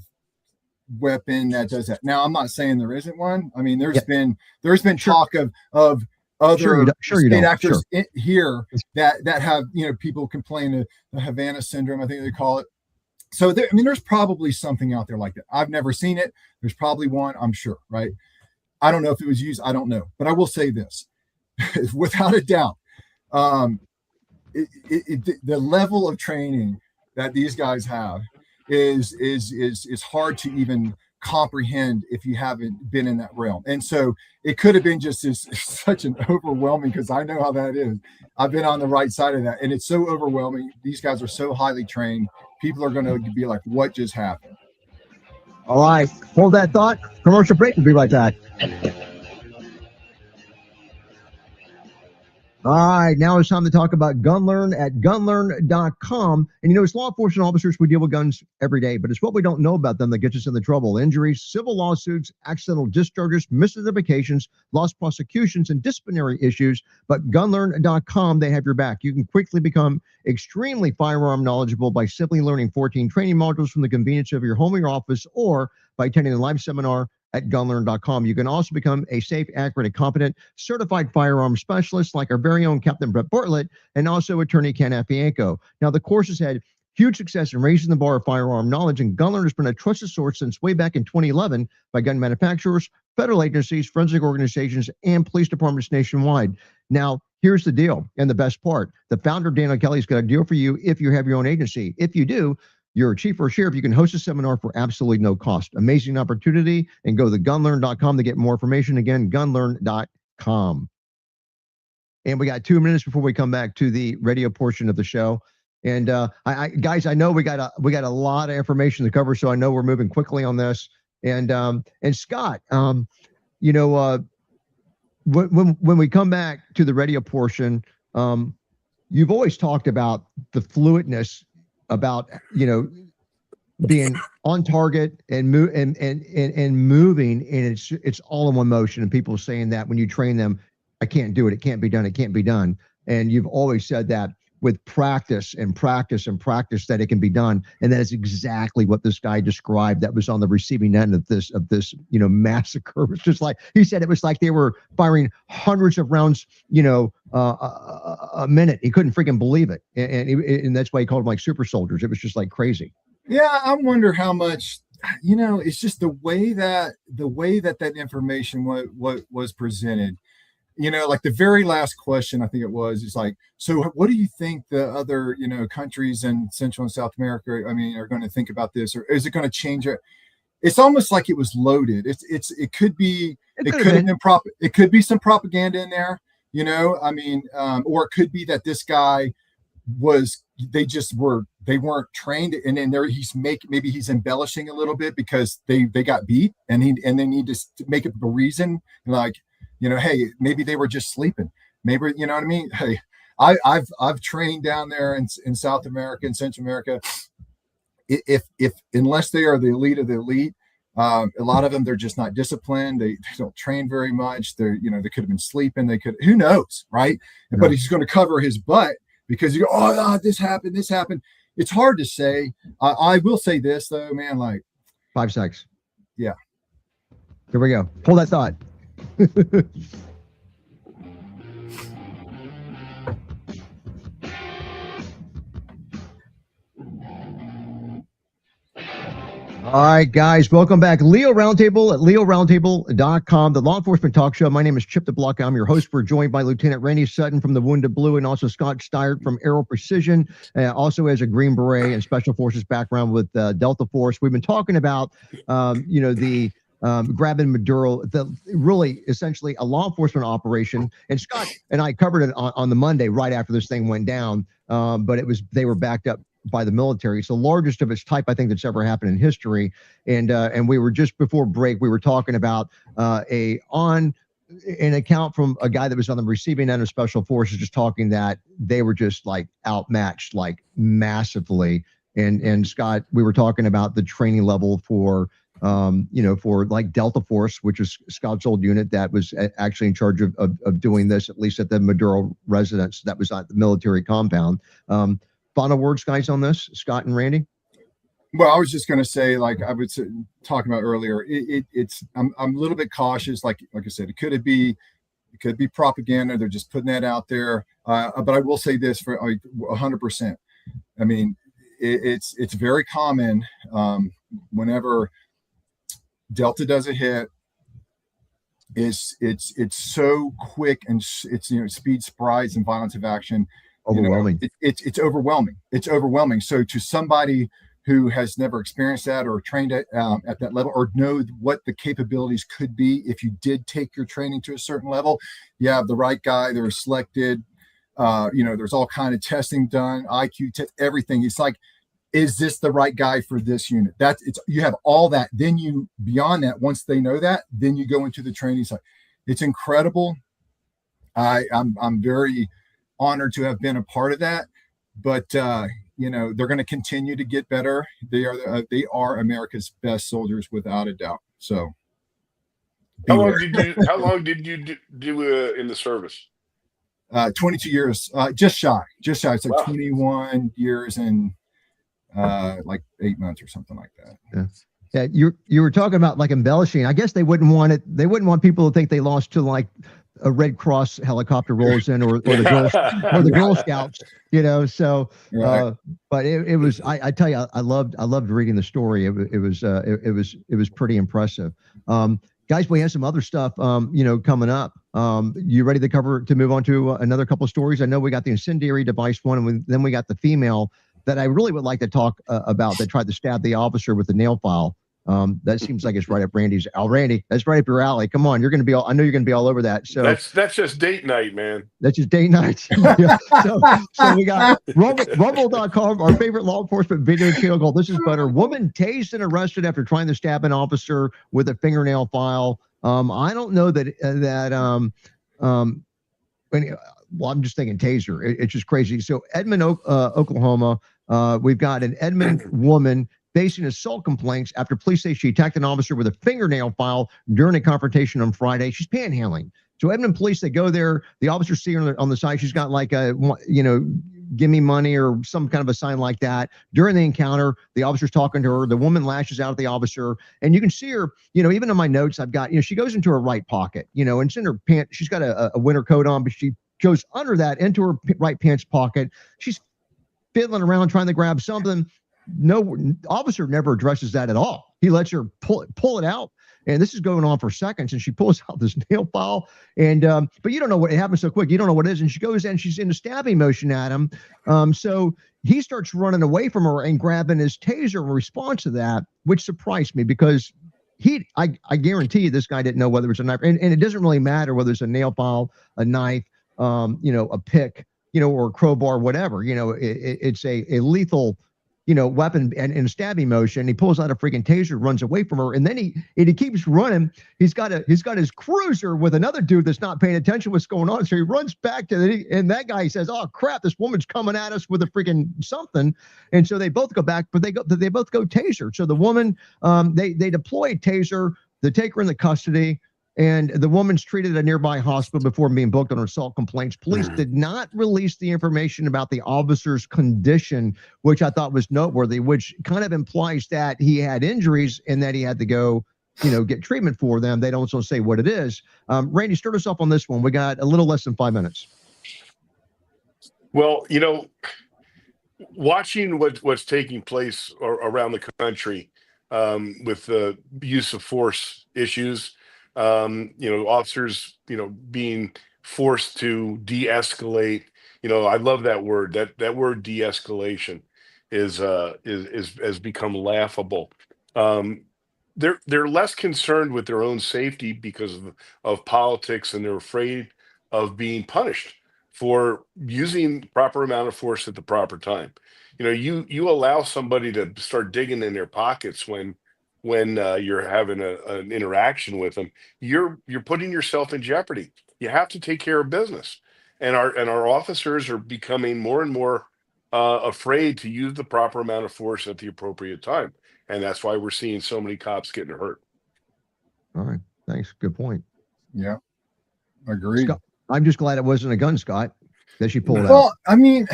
weapon that does that. Now, I'm not saying there isn't one. I mean, there's been talk of other state actors here that have, people complain of the Havana syndrome, I think they call it. So there's probably something out there like that. I've never seen it. There's probably one, I'm sure, right? I don't know if it was used. I don't know. But I will say this, without a doubt, the level of training that these guys have is hard to even comprehend if you haven't been in that realm. And so it could have been just such an overwhelming, because I know how that is. I've been on the right side of that, and it's so overwhelming. These guys are so highly trained. People are going to be like, what just happened? All right, hold that thought. Commercial break. We'll be right back. All right, now it's time to talk about GunLearn at gunlearn.com. And as law enforcement officers, we deal with guns every day, but it's what we don't know about them that gets us into trouble. Injuries, civil lawsuits, accidental discharges, misidentifications, lost prosecutions, and disciplinary issues. But gunlearn.com, they have your back. You can quickly become extremely firearm knowledgeable by simply learning 14 training modules from the convenience of your home or your office, or by attending a live seminar at gunlearn.com. You can also become a safe, accurate, and competent certified firearm specialist like our very own Captain Brett Bartlett and also attorney Ken Afianco. Now, the course has had huge success in raising the bar of firearm knowledge, and GunLearn has been a trusted source since way back in 2011 by gun manufacturers, federal agencies, forensic organizations, and police departments nationwide. Now, here's the deal, and the best part. The founder, Daniel Kelly's got a deal for you if you have your own agency. If you do, you're a chief or sheriff, you can host a seminar for absolutely no cost. Amazing opportunity, and go to gunlearn.com to get more information. Again, gunlearn.com. And we got 2 minutes before we come back to the radio portion of the show. And guys, I know we got a lot of information to cover, so I know we're moving quickly on this. And Scott, when we come back to the radio portion, you've always talked about the fluidness, about being on target and moving, and it's all in one motion. And people saying that when you train them, I can't do it, it can't be done, it can't be done. And you've always said that with practice and practice and practice that it can be done. And that is exactly what this guy described that was on the receiving end of this massacre. It was just like he said, it was like they were firing hundreds of rounds a minute. He couldn't freaking believe it. And that's why he called them like super soldiers. It was just like crazy. Yeah, I wonder how much, it's just the way that information was presented. Like the very last question, I think it was, is like, so what do you think the other, countries in Central and South America, are going to think about this, or is it going to change it? It's almost like it was loaded. It could be, it could be some propaganda in there, or it could be that this guy they weren't trained, and then maybe he's embellishing a little bit because they got beat, and they need to make up a reason, like, hey, maybe they were just sleeping. Maybe, you know what I mean? Hey, I've trained down there in South America and Central America. If unless they are the elite of the elite, a lot of them, they're just not disciplined. They don't train very much. They could have been sleeping. Who knows, right? Yeah. But he's going to cover his butt because you go, this happened. It's hard to say. I will say this though, man, like 5 seconds. Yeah. Here we go. Hold that thought. All right, guys, welcome back. Leo Roundtable at leoroundtable.com, the law enforcement talk show. My name is Chip DeBlock. I'm your host. We're joined by Lieutenant Randy Sutton from the Wounded Blue, and also Scott Steyert from Aero Precision, also has a Green Beret and Special Forces background with Delta Force. We've been talking about, the grabbing Maduro, really essentially a law enforcement operation. And Scott and I covered it on the Monday right after this thing went down, but they were backed up by the military. It's the largest of its type, I think, that's ever happened in history. And we were just before break, we were talking about a on an account from a guy that was on the receiving end of special forces, just talking that they were just like outmatched, like massively. And Scott, we were talking about the training level for for like Delta Force, which is Scott's old unit that was actually in charge of doing this, at least at the Maduro residence that was at the military compound. Final words, guys, on this, Scott and Randy? Well, I was just going to say, like I was talking about earlier, it's I'm a little bit cautious. Like I said, it could be propaganda. They're just putting that out there. But I will say this for 100%. I mean, it's very common whenever Delta does a hit. It's so quick, and it's speed, surprise, and violence of action. Overwhelming. It's overwhelming. It's overwhelming. So to somebody who has never experienced that or trained at that level, or know what the capabilities could be if you did take your training to a certain level, you have the right guy. They're selected. There's all kind of testing done, IQ test, everything. It's like, is this the right guy for this unit? You have all that. Then you, beyond that, once they know that, then you go into the training side. It's incredible. I'm very honored to have been a part of that, but they're going to continue to get better. They are America's best soldiers without a doubt. So how long did you do in the service? 22 years, just shy. It's like Wow. 21 years and like 8 months or something like that. Yeah. You were talking about like embellishing. I guess they wouldn't want it. They wouldn't want people to think they lost to like a Red Cross helicopter rolls in, or the Girl Scouts, So, Right. but it was. I tell you, I loved reading the story. It was pretty impressive. Guys, we have some other stuff, coming up. You ready to move on to another couple of stories? I know we got the incendiary device one, and then we got the female that I really would like to talk about that tried to stab the officer with a nail file. That seems like it's right up Randy's. Randy, that's right up your alley. Come on, I know you're going to be all over that. So that's just date night, man. That's just date night. Yeah. So we got Rumble.com, our favorite law enforcement video channel called "This Is Better." Woman tased and arrested after trying to stab an officer with a fingernail file. I don't know well, I'm just thinking taser. It's just crazy. So Edmond, Oklahoma. We've got an Edmond woman facing assault complaints after police say she attacked an officer with a fingernail file during a confrontation on Friday. She's panhandling. So Edmond police, they go there. The officers see her on the side. She's got like give me money or some kind of a sign like that. During the encounter, the officer's talking to her. The woman lashes out at the officer. And you can see her, even in my notes, I've got, she goes into her right pocket, and it's in her pant. She's got a winter coat on, but she goes under that into her right pants pocket. She's fiddling around trying to grab something. No, officer never addresses that at all. He lets her pull it out, and this is going on for seconds. And she pulls out this nail file, and but you don't know what, it happens so quick. You don't know what it is, and she goes and she's in a stabbing motion at him. So he starts running away from her and grabbing his taser in response to that, which surprised me because I guarantee you this guy didn't know whether it was a knife, and it doesn't really matter whether it's a nail file, a knife, a pick, or a crowbar, whatever. It's a lethal weapon and in a stabbing motion. He pulls out a freaking taser, runs away from her, and then he keeps running. He's got his cruiser with another dude that's not paying attention to what's going on. So he runs back and that guy says, "Oh crap, this woman's coming at us with a freaking something." And so they both go back, but they both go taser. So the woman, they deploy a taser, they take her into custody. And the woman's treated at a nearby hospital before being booked on assault complaints. Police did not release the information about the officer's condition, which I thought was noteworthy, which kind of implies that he had injuries and that he had to go, get treatment for them. They don't also say what it is. Randy, start us off on this one. We got a little less than 5 minutes. Well, watching what's taking place around the country with the use of force issues, officers, being forced to de-escalate. I love that word. That word de-escalation has become laughable. They're less concerned with their own safety because of politics, and they're afraid of being punished for using the proper amount of force at the proper time. You allow somebody to start digging in their pockets when when you're having an interaction with them, you're putting yourself in jeopardy. You have to take care of business, and our officers are becoming more and more afraid to use the proper amount of force at the appropriate time, and that's why we're seeing so many cops getting hurt. All right, thanks. Good point. Yeah, agreed. Scott, I'm just glad it wasn't a gun, Scott, that she pulled out. Well, I mean,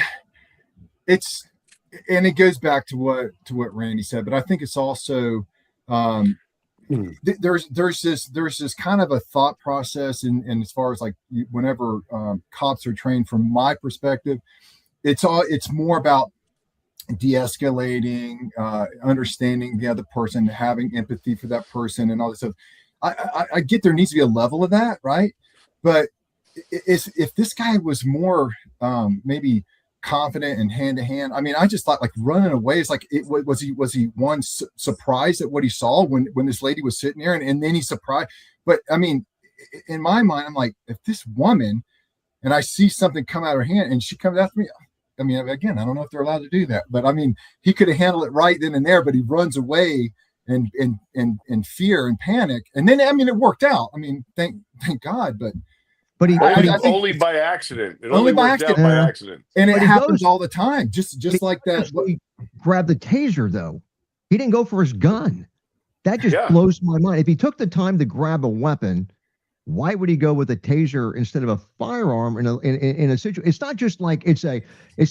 and it goes back to what Randy said, but I think it's also there's this kind of a thought process, and as far as like whenever cops are trained, from my perspective, it's more about de-escalating, understanding the other person, having empathy for that person, and all this stuff. I get there needs to be a level of that, right? But if this guy was more maybe confident and hand to hand, I mean, I just thought like running away is like, was he surprised at what he saw when this lady was sitting there, and then he's surprised. But I mean, in my mind, I'm like, if this woman, and I see something come out of her hand and she comes after me, I mean, again, I don't know if they're allowed to do that, but I mean, he could have handled it right then and there, but he runs away and fear and panic, and then I mean, it worked out. I mean, thank God, but he only by accident. It only by accident. By accident, and it happens all the time. Just like that. He grabbed the taser, though. He didn't go for his gun. That just blows my mind. If he took the time to grab a weapon, why would he go with a taser instead of a firearm in a situation? It's not just like it's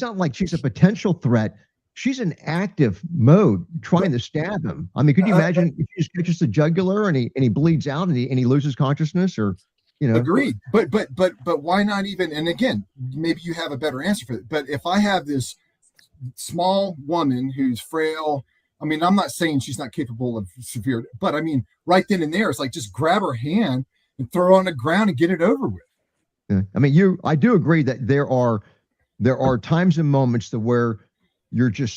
not like she's a potential threat. She's in active mode trying to stab him. I mean, could you imagine if he just catches the jugular and he bleeds out and he loses consciousness, or Agreed. But why not even? And again, maybe you have a better answer for it. But if I have this small woman who's frail, I mean, I'm not saying she's not capable of severe, but I mean, right then and there, it's like just grab her hand and throw her on the ground and get it over with. Yeah. I mean, I do agree that there are times and moments to where you're too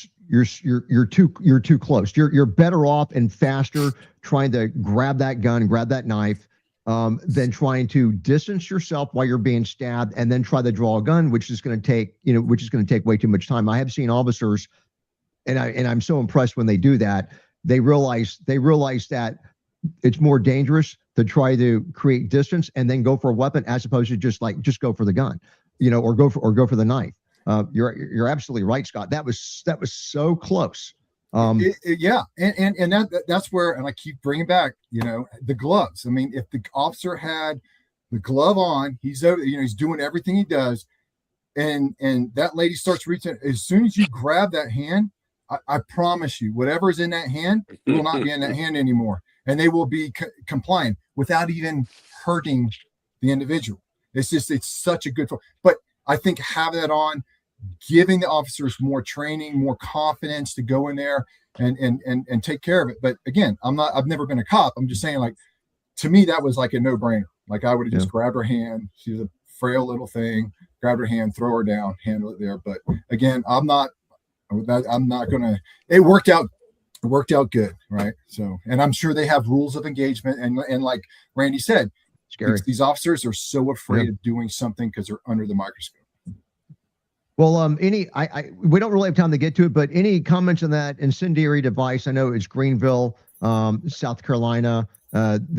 close. You're better off and faster trying to grab that gun, grab that knife, than trying to distance yourself while you're being stabbed and then try to draw a gun, which is going to take way too much time. I have seen officers, and I'm so impressed when they do that. They realize that it's more dangerous to try to create distance and then go for a weapon as opposed to just go for the gun, or go for the knife. You're absolutely right, Scott. That was so close. Yeah, and that's where, and I keep bringing back, the gloves. I mean, if the officer had the glove on, he's over, he's doing everything he does, and that lady starts reaching. As soon as you grab that hand, I promise you, whatever is in that hand will not be in that hand anymore, and they will be compliant without even hurting the individual. It's such a good. But I think having that on, giving the officers more training, more confidence to go in there and take care of it. But again, I've never been a cop. I'm just saying, like, to me, that was like a no-brainer. Like, I would have just grabbed her hand. She's a frail little thing, grab her hand, throw her down, handle it there. But again, I'm not gonna, it worked out good. Right. So, and I'm sure they have rules of engagement. And like Randy said, scary. These officers are so afraid of doing something because they're under the microscope. Well, we don't really have time to get to it, but any comments on that incendiary device? I know it's Greenville, South Carolina.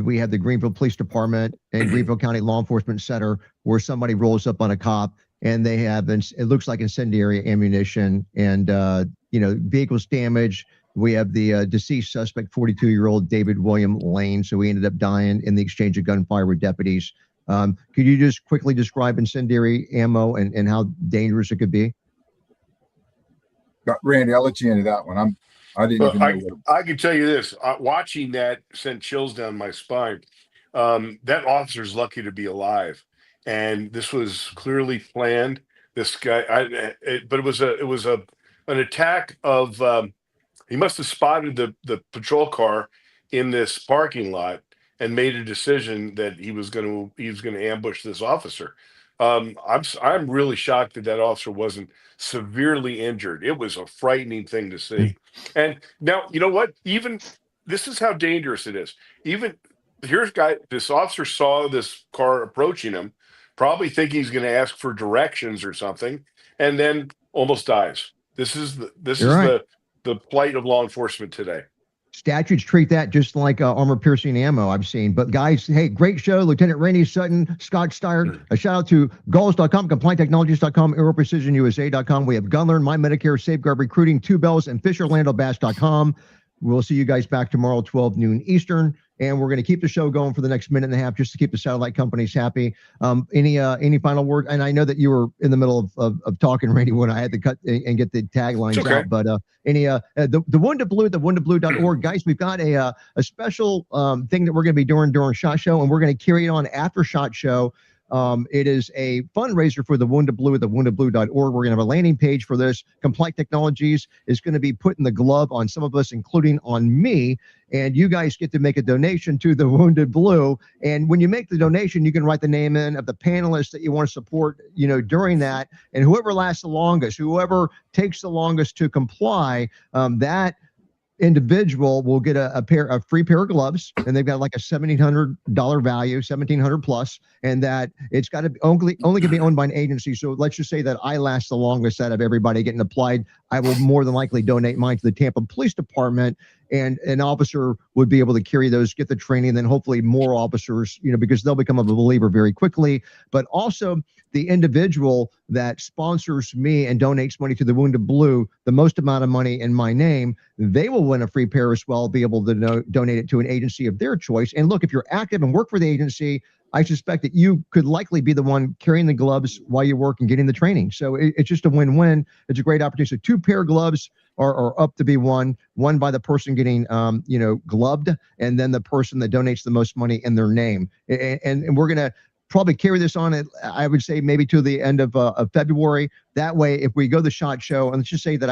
We have the Greenville Police Department and Greenville County Law Enforcement Center, where somebody rolls up on a cop and they have, it looks like incendiary ammunition and, vehicles damaged. We have the deceased suspect, 42-year-old David William Lane. So he ended up dying in the exchange of gunfire with deputies. Could you just quickly describe incendiary ammo and how dangerous it could be? Randy, I'll let you into that one. I didn't even know. I can tell you this: watching that sent chills down my spine. That officer's lucky to be alive, and this was clearly planned. This guy, but it was an attack of. He must have spotted the patrol car in this parking lot and made a decision that he was going to ambush this officer. I'm really shocked that officer wasn't severely injured. It was a frightening thing to see. And now, you know what? Even this is how dangerous it is. Even this officer saw this car approaching him, probably thinking he's going to ask for directions or something, and then almost dies. This is the plight of law enforcement today. Statutes treat that just like armor-piercing ammo I've seen. But guys, hey, great show. Lieutenant Randy Sutton, Scott Steyer. A shout out to Gulls.com, CompliantTechnologies.com, AeroPrecisionUSA.com. We have Gunlearn, My Medicare, Safeguard Recruiting, Two Bells, and FisherLandoBass.com. We'll see you guys back tomorrow, 12 noon Eastern. And we're going to keep the show going for the next minute and a half just to keep the satellite companies happy. Any final word? And I know that you were in the middle of talking, Randy, when I had to cut and get the taglines out. But the Wounded Blue, the woundedblue.org. Guys, we've got a special thing that we're going to be doing during SHOT Show, and we're going to carry it on after SHOT Show. It is a fundraiser for the Wounded Blue at the woundedblue.org. We're going to have a landing page for this. Compliant Technologies is going to be putting the glove on some of us, including on me. And you guys get to make a donation to the Wounded Blue. And when you make the donation, you can write the name in of the panelists that you want to support, during that. And whoever lasts the longest, whoever takes the longest to comply, that individual will get a free pair of gloves, and they've got like a $1,700 value, 1,700 plus, and that it's got to only can be owned by an agency. So let's just say that I last the longest out of everybody getting applied. I will more than likely donate mine to the Tampa Police Department, and an officer would be able to carry those, get the training, and then hopefully more officers, because they'll become a believer very quickly. But also the individual that sponsors me and donates money to the Wounded Blue, the most amount of money in my name, they will win a free pair as well, be able to donate it to an agency of their choice. And look, if you're active and work for the agency, I suspect that you could likely be the one carrying the gloves while you work and getting the training. So it's just a win-win. It's a great opportunity. So 2 pair of gloves are up to be one by the person getting, gloved, and then the person that donates the most money in their name. And we're going to probably carry this on, I would say, maybe to the end of February. That way, if we go the SHOT Show, and let's just say that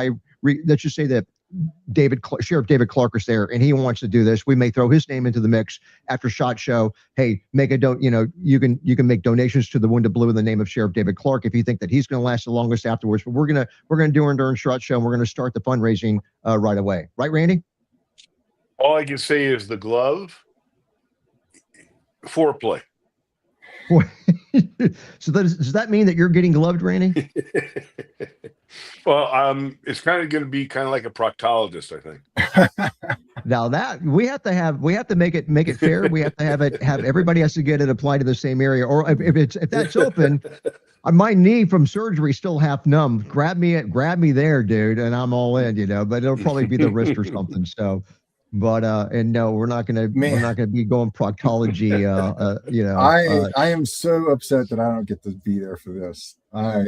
Sheriff David Clark is there and he wants to do this, we may throw his name into the mix after SHOT Show. Hey, you can make donations to the Wounded Blue in the name of Sheriff David Clark if you think that he's going to last the longest afterwards. But we're gonna do it during SHOT Show, and we're going to start the fundraising right away. Right, Randy? All I can say is the glove, foreplay. So does that mean that you're getting gloved, Randy? Well, it's kind of going to be kind of like a proctologist, I think. Now that we have to make it fair. We have to have everybody has to get it applied to the same area. Or if that's open, my knee from surgery still half numb. Grab me there, dude, and I'm all in. But it'll probably be the wrist or something. So. But and no, we're not gonna be going proctology. I am so upset that I don't get to be there for this. I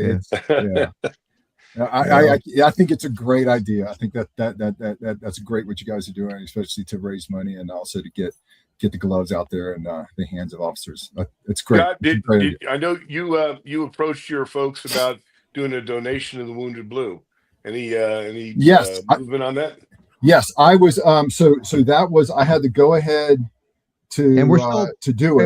think it's a great idea. I think that's great what you guys are doing, especially to raise money and also to get the gloves out there in the hands of officers. It's great. Scott, I know you approached your folks about doing a donation to the Wounded Blue. Any movement on that? Yes, I was. So that was. I had to go ahead to do it. And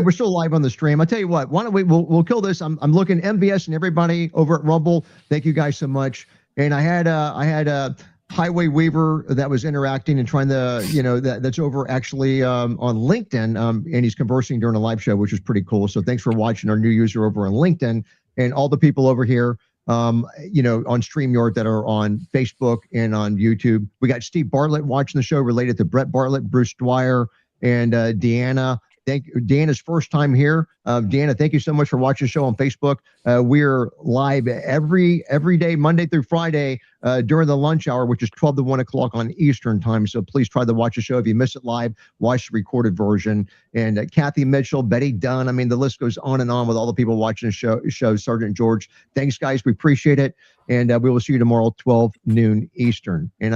we're still live on the stream. I'll tell you what. Why don't we'll kill this? I'm looking MVS and everybody over at Rumble. Thank you guys so much. And I had a Highway Weaver that was interacting and trying to that's over actually on LinkedIn. And he's conversing during a live show, which is pretty cool. So thanks for watching our new user over on LinkedIn, and all the people over here. On StreamYard that are on Facebook and on YouTube. We got Steve Bartlett watching the show related to Brett Bartlett, Bruce Dwyer, and Deanna. Deanna's first time here. Deanna, thank you so much for watching the show on Facebook. We're live every day, Monday through Friday, during the lunch hour, which is 12 to 1 o'clock on Eastern time. So please try to watch the show. If you miss it live, watch the recorded version. And Kathy Mitchell, Betty Dunn. I mean, the list goes on and on with all the people watching the show. Sergeant George. Thanks, guys. We appreciate it. And we will see you tomorrow, 12 noon Eastern. And